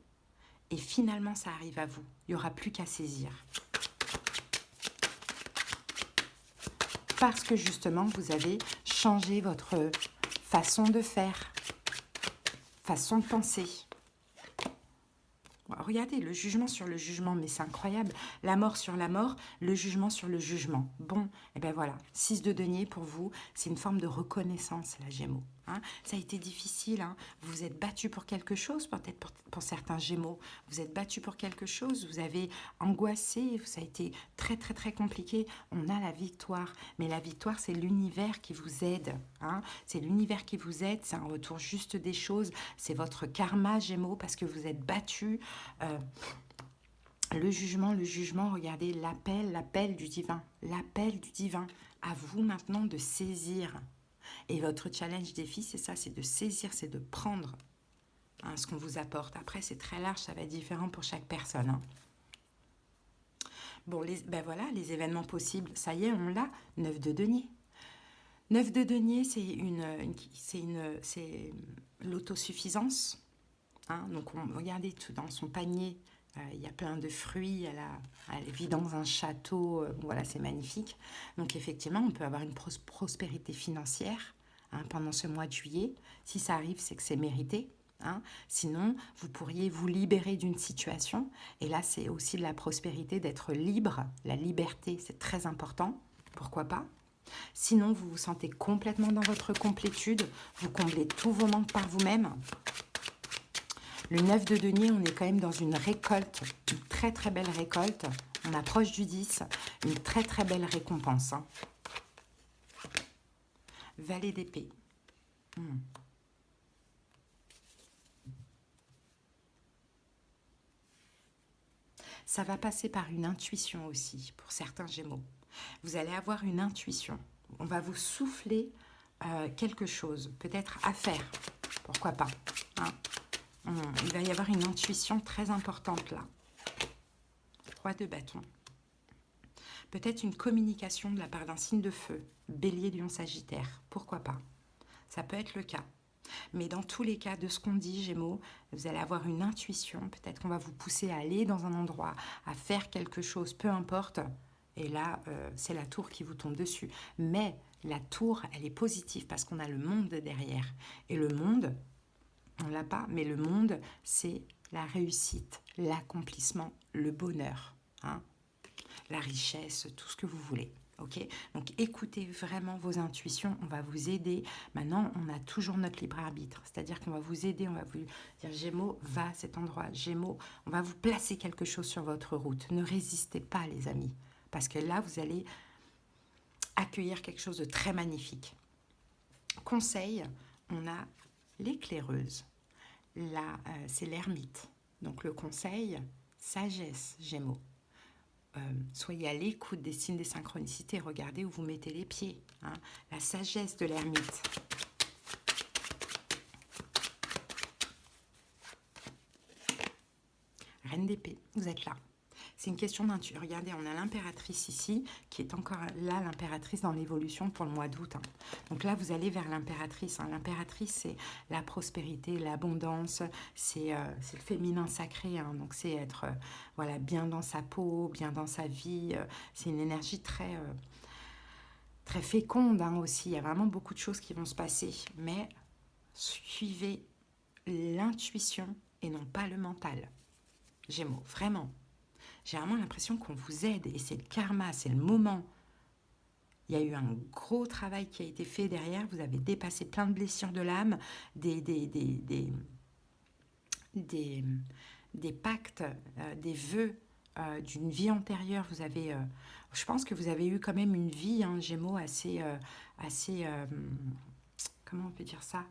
et finalement ça arrive à vous. Il n'y aura plus qu'à saisir. Parce que justement, vous avez changé votre façon de faire. Façon de penser. Regardez, le jugement sur le jugement, mais c'est incroyable. La mort sur la mort, le jugement sur le jugement. Bon, et bien voilà, 6 de denier pour vous, c'est une forme de reconnaissance, la Gémeaux. Hein. Ça a été difficile, hein. Vous vous êtes battu pour quelque chose, peut-être pour certains Gémeaux. Vous êtes battu pour quelque chose, vous avez angoissé, ça a été très très très compliqué. On a la victoire, mais la victoire, c'est l'univers qui vous aide. Hein. C'est l'univers qui vous aide, c'est un retour juste des choses, c'est votre karma Gémeaux, parce que vous êtes battu. Le jugement, regardez, l'appel du divin, à vous maintenant de saisir. Et votre challenge défi, c'est ça, c'est de saisir, c'est de prendre hein, ce qu'on vous apporte. Après, c'est très large, ça va être différent pour chaque personne. Hein. Bon, ben voilà, les événements possibles, ça y est, on l'a. 9 de denier. 9 de denier, c'est l'autosuffisance. Hein. Donc, regardez, tout dans son panier, il y a plein de fruits. Elle vit dans un château. Voilà, c'est magnifique. Donc, effectivement, on peut avoir une prospérité financière, hein, pendant ce mois de juillet. Si ça arrive, c'est que c'est mérité. Hein. Sinon, vous pourriez vous libérer d'une situation. Et là, c'est aussi de la prospérité, d'être libre. La liberté, c'est très important. Pourquoi pas? Sinon, vous vous sentez complètement dans votre complétude. Vous comblez tous vos manques par vous-même. Le 9 de denier, on est quand même dans une récolte, une très très belle récolte. On approche du 10, une très très belle récompense. Hein. Valet d'épée. Ça va passer par une intuition aussi, pour certains Gémeaux. Vous allez avoir une intuition. On va vous souffler quelque chose, peut-être à faire. Pourquoi pas, hein. Il va y avoir une intuition très importante là. Roi de bâton. Peut-être une communication de la part d'un signe de feu. Bélier, Lion, Sagittaire. Pourquoi pas? Ça peut être le cas. Mais dans tous les cas, de ce qu'on dit, Gémeaux, vous allez avoir une intuition. Peut-être qu'on va vous pousser à aller dans un endroit, à faire quelque chose, peu importe. Et là, c'est la tour qui vous tombe dessus. Mais la tour, elle est positive parce qu'on a le monde derrière. Et le monde, on l'a pas, mais le monde, c'est la réussite, l'accomplissement, le bonheur, hein, la richesse, tout ce que vous voulez. Ok, donc écoutez vraiment vos intuitions, on va vous aider. Maintenant, on a toujours notre libre arbitre, c'est-à-dire qu'on va vous aider, on va vous dire Gémeaux, va à cet endroit, Gémeaux, on va vous placer quelque chose sur votre route. Ne résistez pas, les amis, parce que là, vous allez accueillir quelque chose de très magnifique. Conseil, on a l'éclaireuse. Là, c'est l'ermite. Donc le conseil, sagesse, Gémeaux. Soyez à l'écoute des signes des synchronicités. Regardez où vous mettez les pieds. Hein. La sagesse de l'ermite. Reine d'épée, vous êtes là. C'est une question d'intuition. Regardez, on a l'impératrice ici, qui est encore là, l'impératrice dans l'évolution pour le mois d'août. Hein. Donc là, vous allez vers l'impératrice. Hein. L'impératrice, c'est la prospérité, l'abondance, c'est le féminin sacré. Hein. Donc c'est être voilà, bien dans sa peau, bien dans sa vie. C'est une énergie très, très féconde, hein, aussi. Il y a vraiment beaucoup de choses qui vont se passer. Mais suivez l'intuition et non pas le mental. Gémeaux, vraiment. J'ai vraiment l'impression qu'on vous aide et c'est le karma, c'est le moment. Il y a eu un gros travail qui a été fait derrière. Vous avez dépassé plein de blessures de l'âme, des pactes, des vœux d'une vie antérieure. Vous avez, je pense que vous avez eu quand même une vie, hein, Gémeaux, assez, comment on peut dire ça,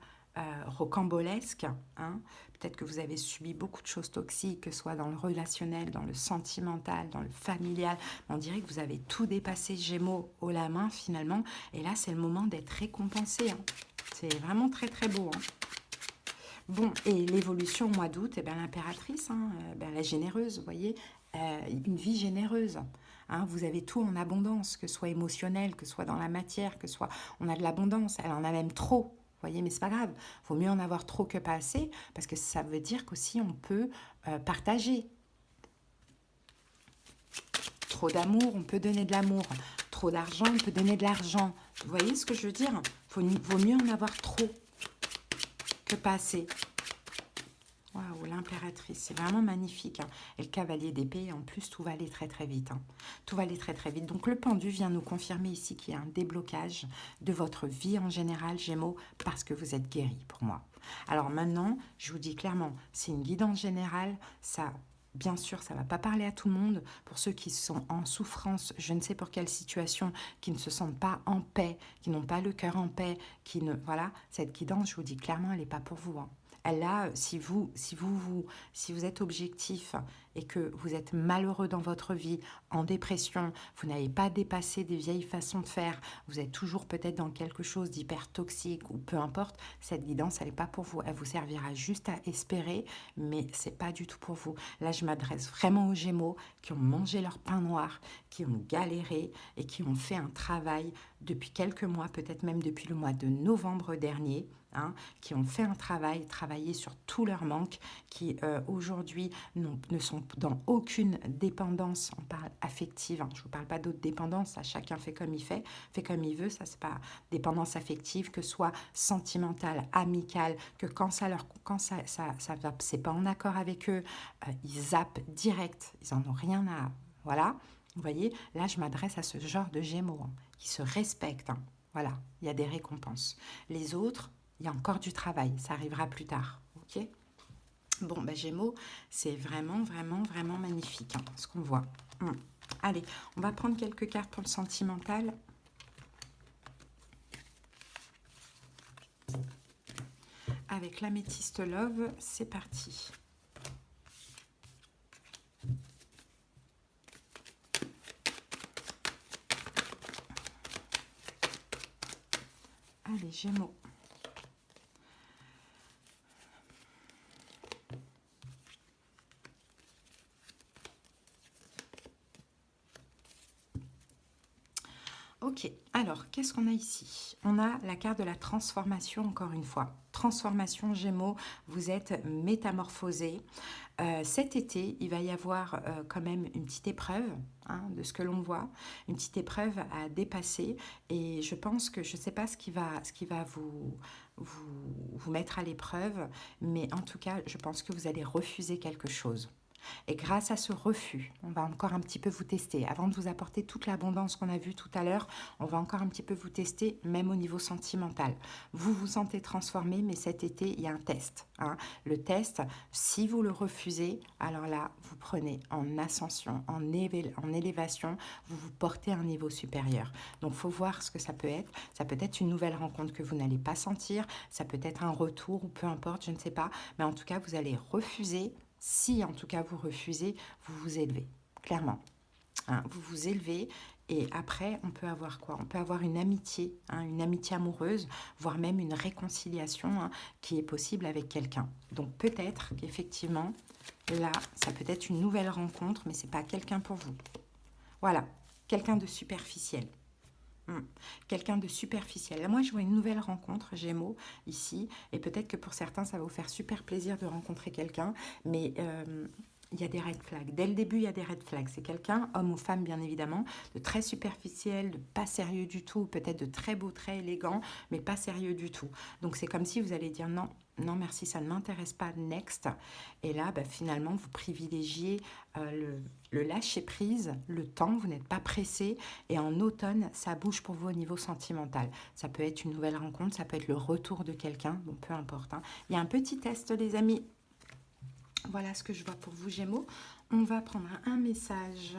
rocambolesque. Hein. Peut-être que vous avez subi beaucoup de choses toxiques, que ce soit dans le relationnel, dans le sentimental, dans le familial. On dirait que vous avez tout dépassé, Gémeaux, haut la main finalement. Et là, c'est le moment d'être récompensé. Hein. C'est vraiment très très beau. Hein. Bon, et l'évolution au mois d'août, eh ben, l'impératrice, hein, la généreuse, vous voyez, une vie généreuse. Hein, vous avez tout en abondance, que ce soit émotionnel, que ce soit dans la matière, que ce soit... On a de l'abondance, elle en a même trop. Voyez, mais c'est pas grave. Il vaut mieux en avoir trop que pas assez, parce que ça veut dire qu'aussi on peut partager. Trop d'amour, on peut donner de l'amour. Trop d'argent, on peut donner de l'argent. Vous voyez ce que je veux dire? Vaut mieux en avoir trop que pas assez. Waouh, l'impératrice, c'est vraiment magnifique. Hein. Et le cavalier d'épée, en plus, tout va aller très très vite. Hein. Tout va aller très très vite. Donc le pendu vient nous confirmer ici qu'il y a un déblocage de votre vie en général, Gémeaux, parce que vous êtes guéris pour moi. Alors maintenant, je vous dis clairement, c'est une guidance générale, ça... Bien sûr, ça ne va pas parler à tout le monde. Pour ceux qui sont en souffrance, je ne sais pour quelle situation, qui ne se sentent pas en paix, qui n'ont pas le cœur en paix, qui ne... Voilà, cette guidance, je vous dis clairement, elle n'est pas pour vous. Hein. Là, si vous êtes objectif et que vous êtes malheureux dans votre vie, en dépression, vous n'avez pas dépassé des vieilles façons de faire, vous êtes toujours peut-être dans quelque chose d'hyper toxique ou peu importe, cette guidance, elle n'est pas pour vous. Elle vous servira juste à espérer, mais c'est pas du tout pour vous. Là, je m'adresse vraiment aux Gémeaux qui ont mangé leur pain noir, qui ont galéré et qui ont fait un travail depuis quelques mois, peut-être même depuis le mois de novembre dernier, hein, qui ont fait un travaillé sur tous leurs manques, qui aujourd'hui ne sont dans aucune dépendance, on parle affective, hein, je ne vous parle pas d'autres dépendances, ça, chacun fait comme il veut, ça c'est pas dépendance affective, que ce soit sentimentale, amicale, que quand ça va, c'est pas en accord avec eux, ils zappent direct, ils en ont rien à... Voilà, vous voyez, là je m'adresse à ce genre de Gémeaux, hein, qui se respectent, hein. Voilà, il y a des récompenses. Les autres, il y a encore du travail, ça arrivera plus tard, ok? Bon, bah, Gémeaux, c'est vraiment, vraiment, vraiment magnifique, hein, ce qu'on voit. Allez, on va prendre quelques cartes pour le sentimental. Avec l'améthyste Love, c'est parti. Allez, Gémeaux. Ok, alors, qu'est-ce qu'on a ici? On a la carte de la transformation, encore une fois. Transformation, Gémeaux, vous êtes métamorphosé. Cet été, il va y avoir quand même une petite épreuve, hein, de ce que l'on voit, une petite épreuve à dépasser. Et je pense que je ne sais pas ce qui va vous mettre à l'épreuve, mais en tout cas, je pense que vous allez refuser quelque chose. Et grâce à ce refus, on va encore un petit peu vous tester. Avant de vous apporter toute l'abondance qu'on a vue tout à l'heure, on va encore un petit peu vous tester, même au niveau sentimental. Vous vous sentez transformé, mais cet été, il y a un test, hein. Le test, si vous le refusez, alors là, vous prenez en ascension, en élévation, vous vous portez à un niveau supérieur. Donc, il faut voir ce que ça peut être. Ça peut être une nouvelle rencontre que vous n'allez pas sentir, ça peut être un retour ou peu importe, je ne sais pas. Mais en tout cas, vous allez refuser. Si en tout cas vous refusez, vous vous élevez, clairement. Hein, vous vous élevez et après on peut avoir quoi? On peut avoir une amitié, hein, une amitié amoureuse, voire même une réconciliation, hein, qui est possible avec quelqu'un. Donc peut-être qu'effectivement, là, ça peut être une nouvelle rencontre, mais ce n'est pas quelqu'un pour vous. Voilà, quelqu'un de superficiel. Quelqu'un de superficiel. Là, moi, je vois une nouvelle rencontre, Gémeaux, ici. Et peut-être que pour certains, ça va vous faire super plaisir de rencontrer quelqu'un. Mais il y a des red flags. Dès le début, il y a des red flags. C'est quelqu'un, homme ou femme, bien évidemment, de très superficiel, de pas sérieux du tout. Peut-être de très beau, très élégant, mais pas sérieux du tout. Donc, c'est comme si vous allez dire non. Non, merci, ça ne m'intéresse pas, next. Et là, bah, finalement, vous privilégiez le lâcher-prise, le temps, vous n'êtes pas pressé. Et en automne, ça bouge pour vous au niveau sentimental. Ça peut être une nouvelle rencontre, ça peut être le retour de quelqu'un, bon, peu importe, hein. Il y a un petit test, les amis. Voilà ce que je vois pour vous, Gémeaux. On va prendre un message,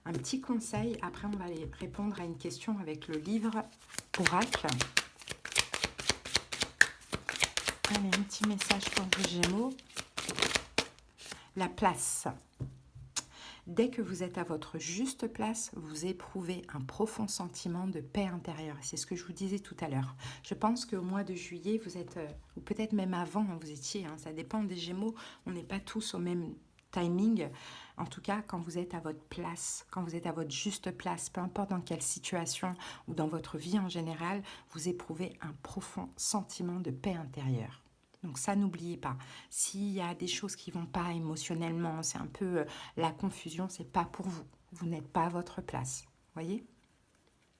un petit conseil. Après, on va aller répondre à une question avec le livre Oracle. Allez, un petit message pour vous, Gémeaux. La place. Dès que vous êtes à votre juste place, vous éprouvez un profond sentiment de paix intérieure. C'est ce que je vous disais tout à l'heure. Je pense qu'au mois de juillet, vous êtes, ou peut-être même avant, hein, vous étiez, hein, ça dépend des Gémeaux, on n'est pas tous au même timing. En tout cas, quand vous êtes à votre place, quand vous êtes à votre juste place, peu importe dans quelle situation ou dans votre vie en général, vous éprouvez un profond sentiment de paix intérieure. Donc ça, n'oubliez pas. S'il y a des choses qui ne vont pas émotionnellement, c'est un peu la confusion, c'est pas pour vous. Vous n'êtes pas à votre place. Voyez?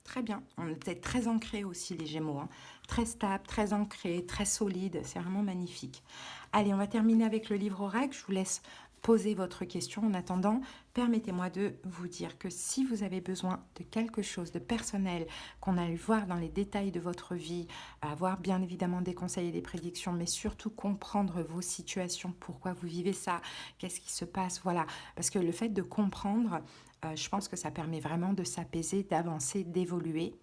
Très bien. On était très ancrés aussi, les Gémeaux, hein. Très stable, très ancré, très solide. C'est vraiment magnifique. Allez, on va terminer avec le livre Oracle. Je vous laisse poser votre question. En attendant, permettez-moi de vous dire que si vous avez besoin de quelque chose de personnel, qu'on aille voir dans les détails de votre vie, avoir bien évidemment des conseils et des prédictions, mais surtout comprendre vos situations, pourquoi vous vivez ça, qu'est-ce qui se passe, voilà. Parce que le fait de comprendre, je pense que ça permet vraiment de s'apaiser, d'avancer, d'évoluer.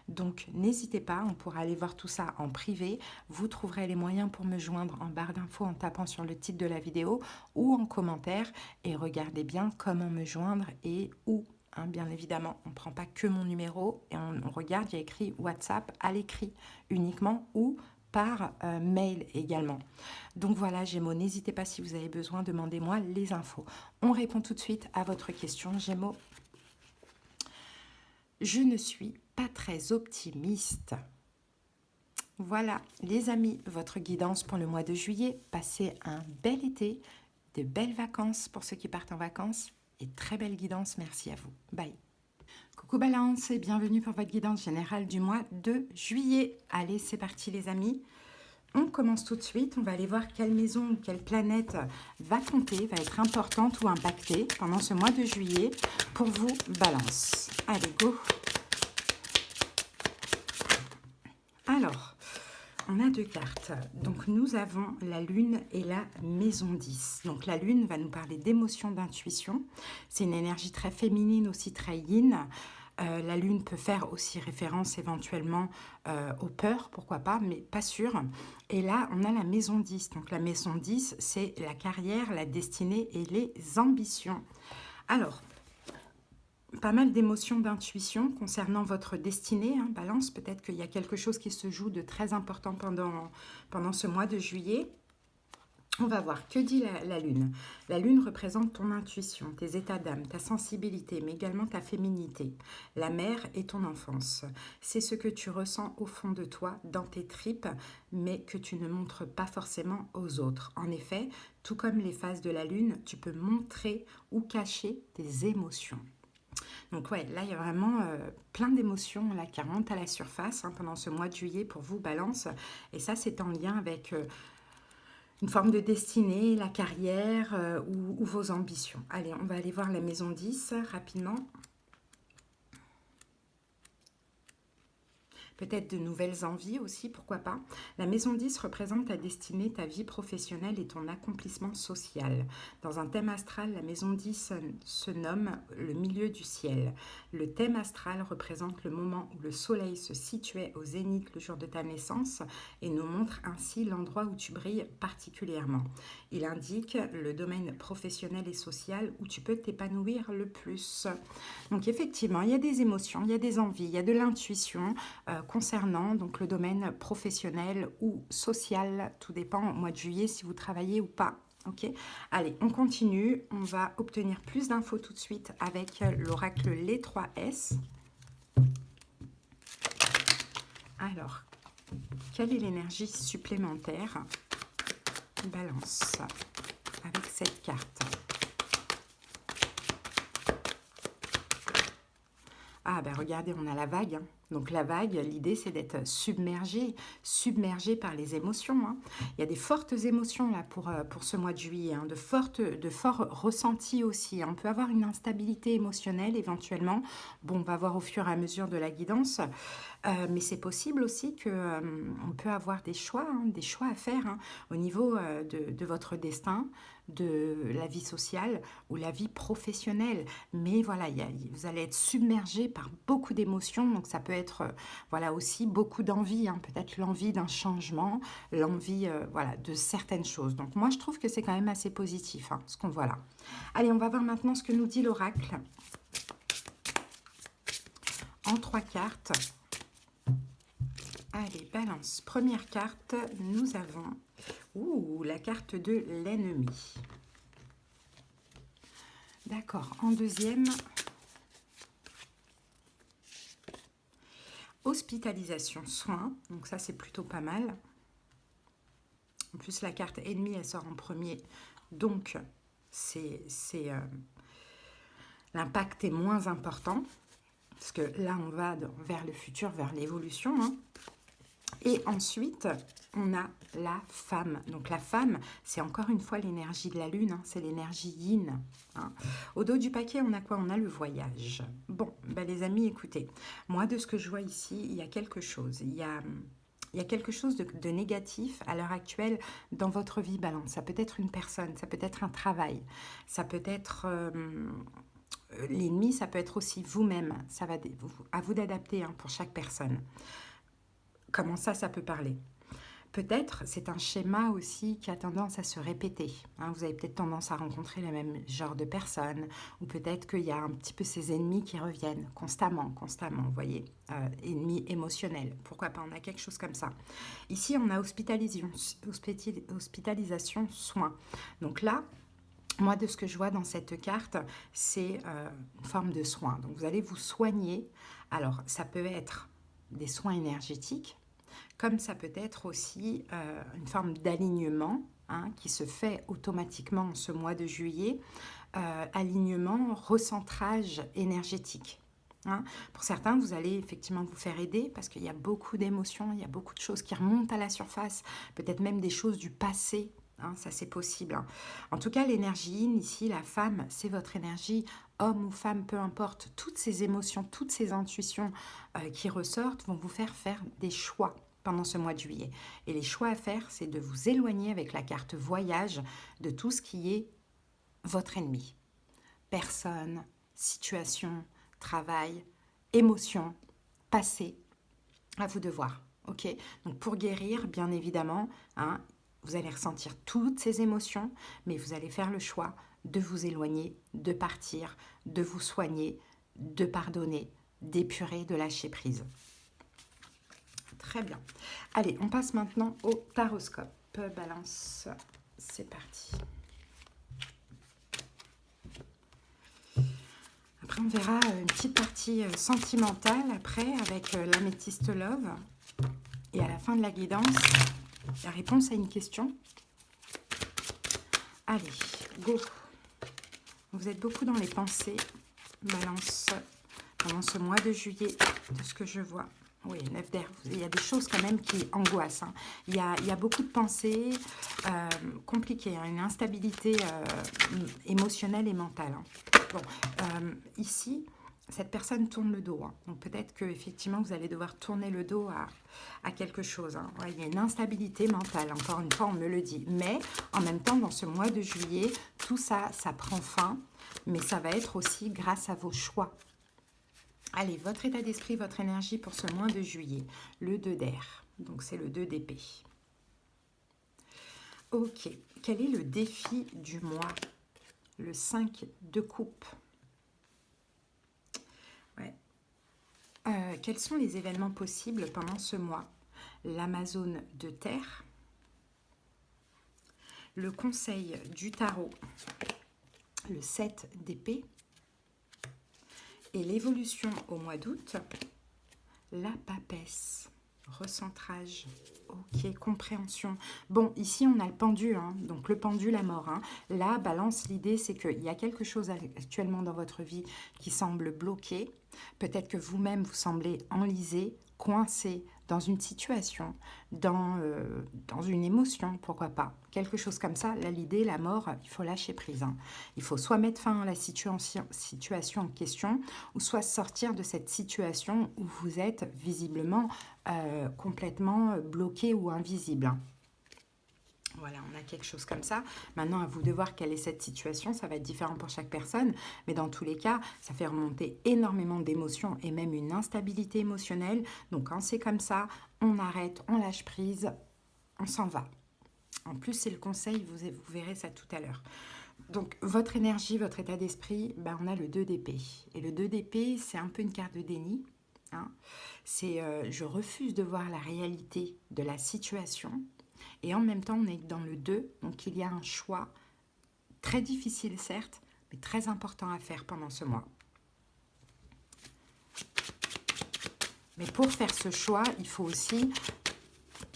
Donc n'hésitez pas, on pourra aller voir tout ça en privé. Vous trouverez les moyens pour me joindre en barre d'infos en tapant sur le titre de la vidéo ou en commentaire. Et regardez bien comment me joindre et où. Hein, bien évidemment, on ne prend pas que mon numéro et on regarde, il y a écrit WhatsApp à l'écrit uniquement ou par mail également. Donc voilà, Gémeaux, n'hésitez pas si vous avez besoin, demandez-moi les infos. On répond tout de suite à votre question, Gémeaux. Je ne suis pas très optimiste. Voilà, les amis, votre guidance pour le mois de juillet. Passez un bel été, de belles vacances pour ceux qui partent en vacances et très belle guidance. Merci à vous. Bye. Coucou Balance et bienvenue pour votre guidance générale du mois de juillet. Allez, c'est parti les amis. On commence tout de suite. On va aller voir quelle maison ou quelle planète va compter, va être importante ou impactée pendant ce mois de juillet pour vous, Balance. Allez, go. Alors, on a deux cartes. Donc, nous avons la Lune et la Maison 10. Donc, la Lune va nous parler d'émotion, d'intuition. C'est une énergie très féminine, aussi très yin. La Lune peut faire aussi référence éventuellement aux peurs, pourquoi pas, mais pas sûr. Et là, on a la Maison 10. Donc, la Maison 10, c'est la carrière, la destinée et les ambitions. Alors, pas mal d'émotions, d'intuition concernant votre destinée, hein, Balance. Peut-être qu'il y a quelque chose qui se joue de très important pendant ce mois de juillet. On va voir, que dit la Lune? La Lune représente ton intuition, tes états d'âme, ta sensibilité, mais également ta féminité. La mer est ton enfance. C'est ce que tu ressens au fond de toi, dans tes tripes, mais que tu ne montres pas forcément aux autres. En effet, tout comme les phases de la Lune, tu peux montrer ou cacher tes émotions. Donc ouais, là il y a vraiment plein d'émotions là qui remontent à la surface pendant ce mois de juillet pour vous, Balance. Et ça, c'est en lien avec une forme de destinée, la carrière ou vos ambitions. Allez, on va aller voir la Maison 10 rapidement. Peut-être de nouvelles envies aussi, pourquoi pas. La Maison 10 représente ta destinée, ta vie professionnelle et ton accomplissement social. Dans un thème astral, la Maison 10 se nomme le milieu du ciel. Le thème astral représente le moment où le soleil se situait au zénith le jour de ta naissance et nous montre ainsi l'endroit où tu brilles particulièrement. Il indique le domaine professionnel et social où tu peux t'épanouir le plus. Donc effectivement, il y a des émotions, il y a des envies, il y a de l'intuition, concernant donc le domaine professionnel ou social, tout dépend au mois de juillet si vous travaillez ou pas. Ok, allez, on continue. On va obtenir plus d'infos tout de suite avec l'oracle Les 3S. Alors, quelle est l'énergie supplémentaire, Balance, avec cette carte? Ah ben regardez, on a la vague. Donc la vague, l'idée c'est d'être submergé par les émotions. Il y a des fortes émotions là pour ce mois de juillet, de forts ressentis aussi. On peut avoir une instabilité émotionnelle éventuellement. Bon, on va voir au fur et à mesure de la guidance. Mais c'est possible aussi qu'on peut avoir des choix à faire au niveau de votre destin, de la vie sociale ou la vie professionnelle. Mais voilà, vous allez être submergé par beaucoup d'émotions, donc ça peut être voilà aussi beaucoup d'envie, peut-être l'envie d'un changement, l'envie voilà, de certaines choses. Donc moi je trouve que c'est quand même assez positif ce qu'on voit là. Allez, on va voir maintenant ce que nous dit l'oracle en 3 cartes. Allez, Balance. Première carte, nous avons la carte de l'ennemi. D'accord. En deuxième, hospitalisation, soins. Donc ça, c'est plutôt pas mal. En plus, la carte ennemi, elle sort en premier. Donc, l'impact est moins important. Parce que là, on va vers le futur, vers l'évolution. Et ensuite, on a la femme. Donc la femme, c'est encore une fois l'énergie de la lune, hein, c'est l'énergie yin. Hein. Au dos du paquet, on a quoi? On a le voyage. Bon, ben les amis, écoutez, moi de ce que je vois ici, il y a quelque chose. Il y a quelque chose de négatif à l'heure actuelle dans votre vie, Balance. Ça peut être une personne, ça peut être un travail, ça peut être l'ennemi, ça peut être aussi vous-même. Ça va à vous d'adapter hein, pour chaque personne. Comment ça peut parler? Peut-être c'est un schéma aussi qui a tendance à se répéter. Hein, vous avez peut-être tendance à rencontrer le même genre de personnes, ou peut-être qu'il y a un petit peu ces ennemis qui reviennent constamment, vous voyez, ennemis émotionnels. Pourquoi pas, on a quelque chose comme ça. Ici, on a hospitalisation, soins. Donc là, moi, de ce que je vois dans cette carte, c'est une forme de soin. Donc vous allez vous soigner. Alors, ça peut être des soins énergétiques, comme ça peut être aussi une forme d'alignement hein, qui se fait automatiquement en ce mois de juillet, alignement, recentrage énergétique. Hein. Pour certains, vous allez effectivement vous faire aider parce qu'il y a beaucoup d'émotions, il y a beaucoup de choses qui remontent à la surface, peut-être même des choses du passé. Hein, ça c'est possible. Hein. En tout cas, l'énergie yin, ici, la femme, c'est votre énergie, homme ou femme, peu importe. Toutes ces émotions, toutes ces intuitions qui ressortent vont vous faire des choix pendant ce mois de juillet. Et les choix à faire, c'est de vous éloigner avec la carte voyage de tout ce qui est votre ennemi. Personne, situation, travail, émotion, passé, à vous de voir. Ok. Donc pour guérir, bien évidemment, hein, vous allez ressentir toutes ces émotions, mais vous allez faire le choix de vous éloigner, de partir, de vous soigner, de pardonner, d'épurer, de lâcher prise. Très bien. Allez, on passe maintenant au taroscope. Balance, c'est parti. Après, on verra une petite partie sentimentale après avec l'améthyste love. Et à la fin de la guidance, la réponse à une question. Allez, go. Vous êtes beaucoup dans les pensées, Balance, pendant ce mois de juillet, de ce que je vois. Oui, 9 d'air. Il y a des choses quand même qui angoissent. Hein. Il y a beaucoup de pensées compliquées, hein, une instabilité émotionnelle et mentale. Hein. Bon, ici, cette personne tourne le dos. Hein. Donc peut-être qu'effectivement, vous allez devoir tourner le dos à quelque chose. Hein. Ouais, il y a une instabilité mentale, encore une fois, on me le dit. Mais en même temps, dans ce mois de juillet, tout ça, ça prend fin. Mais ça va être aussi grâce à vos choix. Allez, votre état d'esprit, votre énergie pour ce mois de juillet. Le 2 d'air. Donc, c'est le 2 d'épée. Ok. Quel est le défi du mois? Le 5 de coupe. Ouais. Quels sont les événements possibles pendant ce mois? L'Amazone de terre. Le conseil du tarot. Le 7 d'épée. Et l'évolution au mois d'août, la papesse, recentrage, ok, compréhension. Bon, ici on a le pendu, hein, donc le pendu, la mort. Hein. Là, Balance, l'idée c'est qu'il y a quelque chose actuellement dans votre vie qui semble bloqué. Peut-être que vous-même vous semblez enlisé, coincé dans une situation, dans une émotion, pourquoi pas. Quelque chose comme ça, là l'idée, la mort, il faut lâcher prise. Hein. Il faut soit mettre fin à la situation en question, ou soit sortir de cette situation où vous êtes visiblement complètement bloqué ou invisible. Hein. Voilà, on a quelque chose comme ça. Maintenant, à vous de voir quelle est cette situation. Ça va être différent pour chaque personne. Mais dans tous les cas, ça fait remonter énormément d'émotions et même une instabilité émotionnelle. Donc, quand c'est comme ça, on arrête, on lâche prise, on s'en va. En plus, c'est le conseil, vous verrez ça tout à l'heure. Donc, votre énergie, votre état d'esprit, ben, on a le 2 d'épée. Et le 2 d'épée, c'est un peu une carte de déni. Hein. C'est je refuse de voir la réalité de la situation. Et en même temps, on est dans le 2, donc il y a un choix très difficile, certes, mais très important à faire pendant ce mois. Mais pour faire ce choix, il faut aussi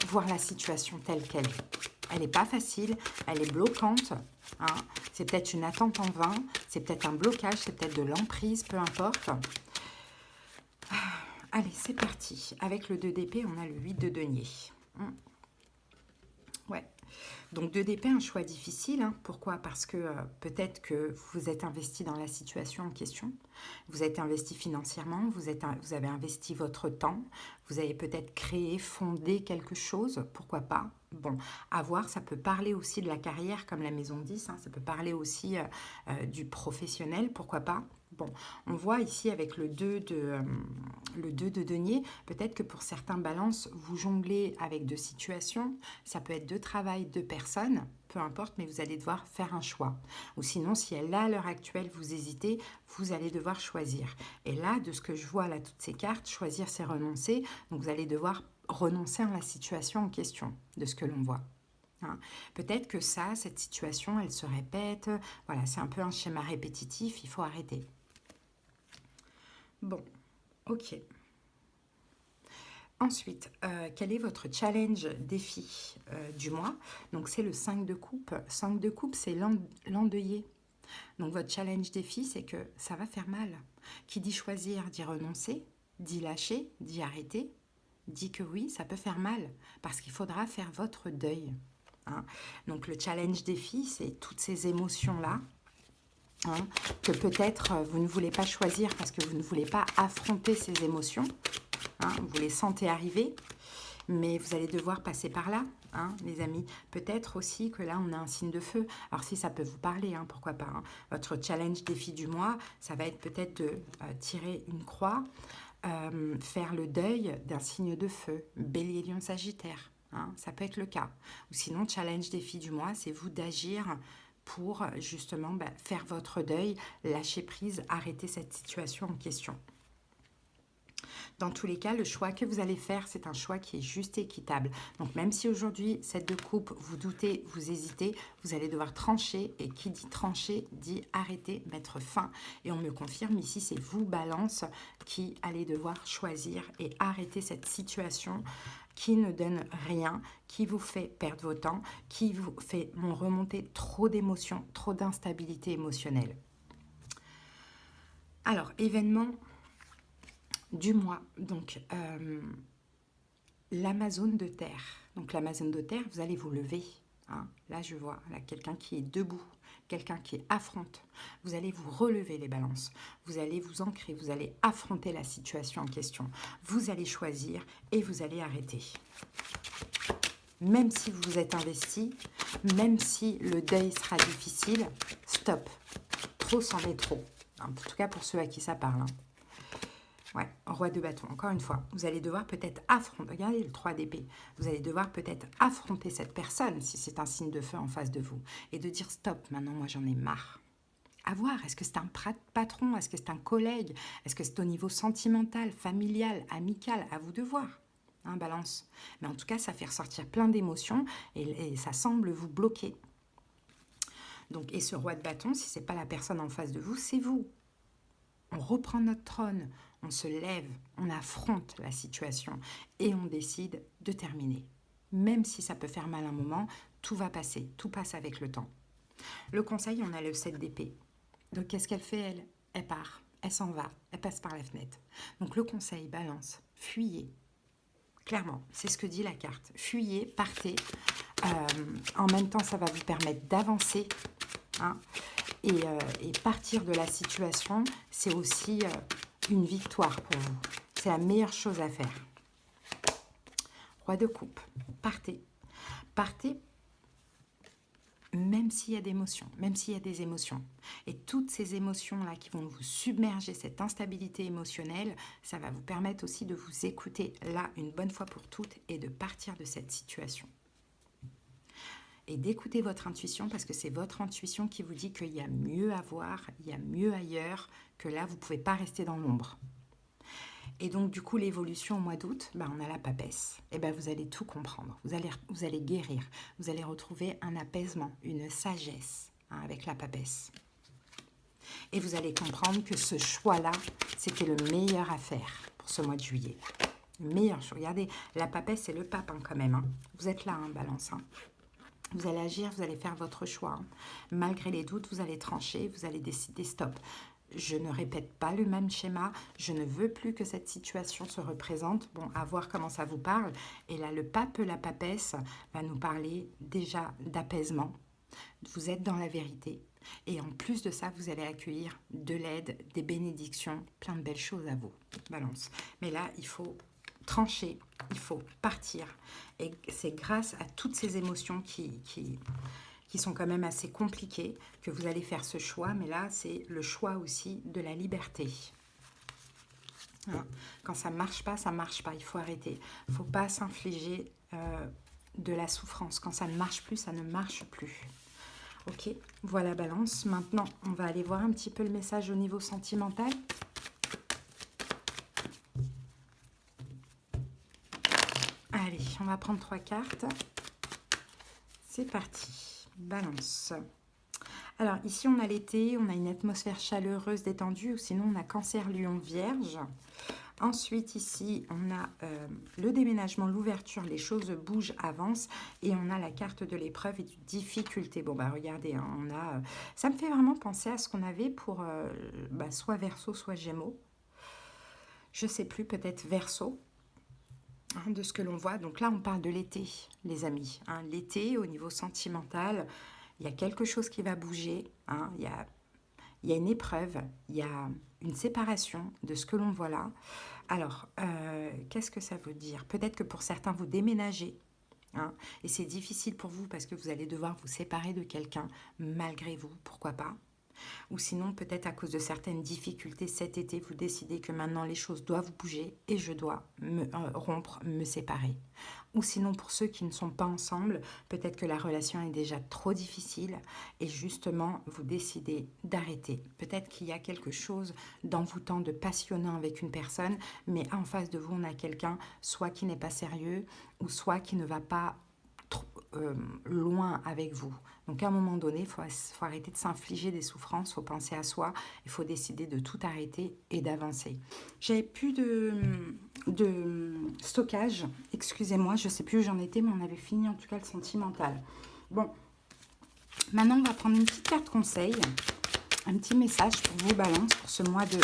voir la situation telle qu'elle est. Elle n'est pas facile, elle est bloquante. Hein. C'est peut-être une attente en vain, c'est peut-être un blocage, c'est peut-être de l'emprise, peu importe. Allez, c'est parti. Avec le 2 d'épée, on a le 8 de denier. Ouais. Donc 2 d'épée, un choix difficile, hein. Pourquoi? Parce que peut-être que vous vous êtes investi dans la situation en question, vous êtes investi financièrement, vous avez investi votre temps, vous avez peut-être créé, fondé quelque chose, pourquoi pas? Bon, à voir, ça peut parler aussi de la carrière comme la maison 10, hein, ça peut parler aussi du professionnel, pourquoi pas? Bon, on voit ici avec le 2 de denier, peut-être que pour certains balances, vous jonglez avec 2 situations, ça peut être 2 travail, 2 personnes, peu importe, mais vous allez devoir faire un choix. Ou sinon, si là, à l'heure actuelle, vous hésitez, vous allez devoir choisir. Et là, de ce que je vois là, toutes ces cartes, choisir, c'est renoncer. Donc, vous allez devoir renoncer à la situation en question, de ce que l'on voit. Hein. Peut-être que cette situation, elle se répète. Voilà, c'est un peu un schéma répétitif, il faut arrêter. Bon, ok. Ensuite, quel est votre challenge défi du mois? Donc, c'est le 5 de coupe. 5 de coupe, c'est l'endeuillé. Donc, votre challenge défi, c'est que ça va faire mal. Qui dit choisir, dit renoncer, dit lâcher, dit arrêter, dit que oui, ça peut faire mal, parce qu'il faudra faire votre deuil. Hein. Donc, le challenge défi, c'est toutes ces émotions-là, hein, que peut-être vous ne voulez pas choisir parce que vous ne voulez pas affronter ces émotions. Hein, vous les sentez arriver, mais vous allez devoir passer par là, hein, les amis. Peut-être aussi que là, on a un signe de feu. Alors, si ça peut vous parler, hein, pourquoi pas. Hein. Votre challenge défi du mois, ça va être peut-être de tirer une croix, faire le deuil d'un signe de feu, Bélier, Lion, Sagittaire. Hein, ça peut être le cas. Ou sinon, challenge défi du mois, c'est vous d'agir pour justement faire votre deuil, lâcher prise, arrêter cette situation en question. Dans tous les cas, le choix que vous allez faire, c'est un choix qui est juste et équitable. Donc, même si aujourd'hui, 7 de coupe, vous doutez, vous hésitez, vous allez devoir trancher. Et qui dit trancher, dit arrêter, mettre fin. Et on me confirme, ici, c'est vous, Balance, qui allez devoir choisir et arrêter cette situation qui ne donne rien, qui vous fait perdre votre temps, qui vous fait remonter trop d'émotions, trop d'instabilité émotionnelle. Alors, événement du mois, donc l'Amazone de terre. Donc l'Amazone de terre, vous allez vous lever. Hein. Là, je vois quelqu'un qui est debout, quelqu'un qui affronte. Vous allez vous relever les balances. Vous allez vous ancrer, vous allez affronter la situation en question. Vous allez choisir et vous allez arrêter. Même si vous vous êtes investi, même si le deuil sera difficile, stop. Trop c'en est trop. En tout cas, pour ceux à qui ça parle. Hein. Ouais, roi de bâton, encore une fois, vous allez devoir peut-être affronter, regardez le 3 d'épée, vous allez devoir peut-être affronter cette personne si c'est un signe de feu en face de vous et de dire stop, maintenant moi j'en ai marre. À voir, est-ce que c'est un patron, est-ce que c'est un collègue, est-ce que c'est au niveau sentimental, familial, amical, à vous de voir, hein, Balance. Mais en tout cas, ça fait ressortir plein d'émotions et ça semble vous bloquer. Donc, et ce roi de bâton, si ce n'est pas la personne en face de vous, c'est vous. On reprend notre trône, on se lève, on affronte la situation et on décide de terminer. Même si ça peut faire mal un moment, tout va passer, tout passe avec le temps. Le conseil, on a le 7 d'épée. Donc qu'est-ce qu'elle fait, elle? Elle part, elle s'en va, elle passe par la fenêtre. Donc le conseil, Balance, fuyez. Clairement, c'est ce que dit la carte. Fuyez, partez. En même temps, ça va vous permettre d'avancer. Hein, et partir de la situation, c'est aussi une victoire pour vous. C'est la meilleure chose à faire. Roi de coupe, partez. Partez, même s'il y a des émotions, même s'il y a des émotions. Et toutes ces émotions-là qui vont vous submerger, cette instabilité émotionnelle, ça va vous permettre aussi de vous écouter là une bonne fois pour toutes et de partir de cette situation. Et d'écouter votre intuition parce que c'est votre intuition qui vous dit qu'il y a mieux à voir, il y a mieux ailleurs, que là, vous ne pouvez pas rester dans l'ombre. Et donc, du coup, l'évolution au mois d'août, on a la papesse. Et vous allez tout comprendre. Vous allez guérir. Vous allez retrouver un apaisement, une sagesse avec la papesse. Et vous allez comprendre que ce choix-là, c'était le meilleur à faire pour ce mois de juillet. Le meilleur choix. Regardez, la papesse, c'est le pape quand même. Vous êtes là, Balance. Vous allez agir, vous allez faire votre choix. Malgré les doutes, vous allez trancher, vous allez décider stop. je ne répète pas le même schéma, je ne veux plus que cette situation se représente. Bon, à voir comment ça vous parle. Et là, le pape, la papesse, va nous parler déjà d'apaisement. Vous êtes dans la vérité. Et en plus de ça, vous allez accueillir de l'aide, des bénédictions, plein de belles choses à vous, Balance. Mais là, il faut trancher, il faut partir. Et c'est grâce à toutes ces émotions qui sont quand même assez compliquées que vous allez faire ce choix. Mais là, c'est le choix aussi de la liberté. Hein. Quand ça ne marche pas, ça ne marche pas. Il faut arrêter. Il ne faut pas s'infliger de la souffrance. Quand ça ne marche plus, ça ne marche plus. Ok, voilà Balance. Maintenant, on va aller voir un petit peu le message au niveau sentimental. Allez, on va prendre 3 cartes. C'est parti. Balance. Alors, ici, on a l'été, on a une atmosphère chaleureuse, détendue, ou sinon, on a Cancer, Lion, Vierge. Ensuite, ici, on a le déménagement, l'ouverture, les choses bougent, avancent. Et on a la carte de l'épreuve et de difficulté. Bon, bah regardez, hein, on a, ça me fait vraiment penser à ce qu'on avait pour soit Verseau, soit Gémeaux. Je ne sais plus, peut-être Verseau, hein, de ce que l'on voit. Donc là, on parle de l'été, les amis. Hein. L'été, au niveau sentimental, il y a quelque chose qui va bouger. Hein. Il y a une épreuve, il y a une séparation de ce que l'on voit là. Alors, qu'est-ce que ça veut dire? Peut-être que pour certains, vous déménagez. Hein, et c'est difficile pour vous parce que vous allez devoir vous séparer de quelqu'un malgré vous, pourquoi pas. Ou sinon, peut-être à cause de certaines difficultés cet été, vous décidez que maintenant les choses doivent bouger et je dois me rompre, me séparer. Ou sinon, pour ceux qui ne sont pas ensemble, peut-être que la relation est déjà trop difficile et justement, vous décidez d'arrêter. Peut-être qu'il y a quelque chose d'envoûtant, de passionnant avec une personne, mais en face de vous, on a quelqu'un soit qui n'est pas sérieux ou soit qui ne va pas loin avec vous. Donc à un moment donné, il faut arrêter de s'infliger des souffrances, il faut penser à soi, il faut décider de tout arrêter et d'avancer. J'avais plus de stockage, excusez-moi, je ne sais plus où j'en étais, mais on avait fini en tout cas le sentimental. Bon, maintenant on va prendre une petite carte conseil, un petit message pour vous Balance pour ce mois de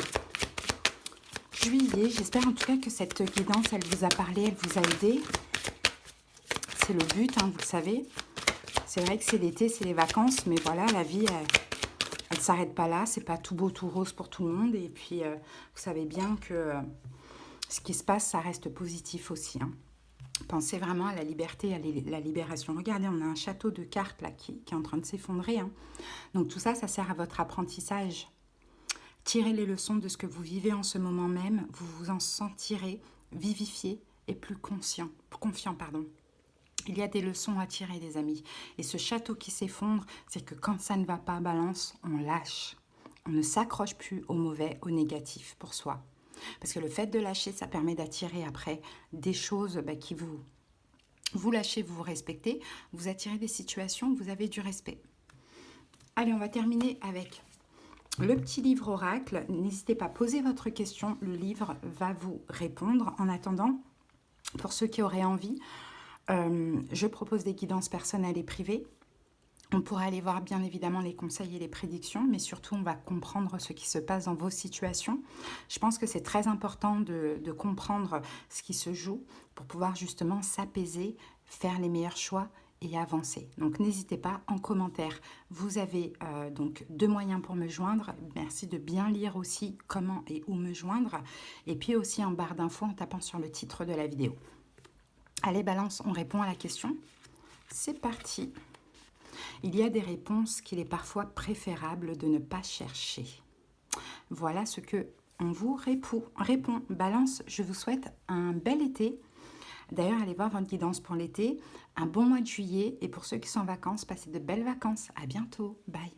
juillet. J'espère en tout cas que cette guidance, elle vous a parlé, elle vous a aidé. C'est le but, hein, vous le savez. C'est vrai que c'est l'été, c'est les vacances, mais voilà, la vie, elle ne s'arrête pas là. C'est pas tout beau, tout rose pour tout le monde. Et puis, vous savez bien que ce qui se passe, ça reste positif aussi. Hein. Pensez vraiment à la liberté, à la libération. Regardez, on a un château de cartes là qui est en train de s'effondrer. Hein. Donc tout ça, ça sert à votre apprentissage. Tirez les leçons de ce que vous vivez en ce moment même. Vous vous en sentirez vivifié et plus confiant. Il y a des leçons à tirer, les amis. Et ce château qui s'effondre, c'est que quand ça ne va pas, Balance, on lâche. On ne s'accroche plus au mauvais, au négatif pour soi. Parce que le fait de lâcher, ça permet d'attirer après des choses qui vous lâchez, vous vous respectez. Vous attirez des situations où vous avez du respect. Allez, on va terminer avec le petit livre oracle. N'hésitez pas à poser votre question. Le livre va vous répondre. En attendant, pour ceux qui auraient envie, je propose des guidances personnelles et privées. On pourra aller voir bien évidemment les conseils et les prédictions, mais surtout on va comprendre ce qui se passe dans vos situations. Je pense que c'est très important de comprendre ce qui se joue pour pouvoir justement s'apaiser, faire les meilleurs choix et avancer. Donc n'hésitez pas en commentaire. Vous avez donc 2 moyens pour me joindre. Merci de bien lire aussi comment et où me joindre. Et puis aussi en barre d'infos en tapant sur le titre de la vidéo. Allez Balance, on répond à la question. C'est parti. Il y a des réponses qu'il est parfois préférable de ne pas chercher. Voilà ce que on vous répond. Balance, je vous souhaite un bel été. D'ailleurs, allez voir votre guidance pour l'été. Un bon mois de juillet. Et pour ceux qui sont en vacances, passez de belles vacances. À bientôt. Bye.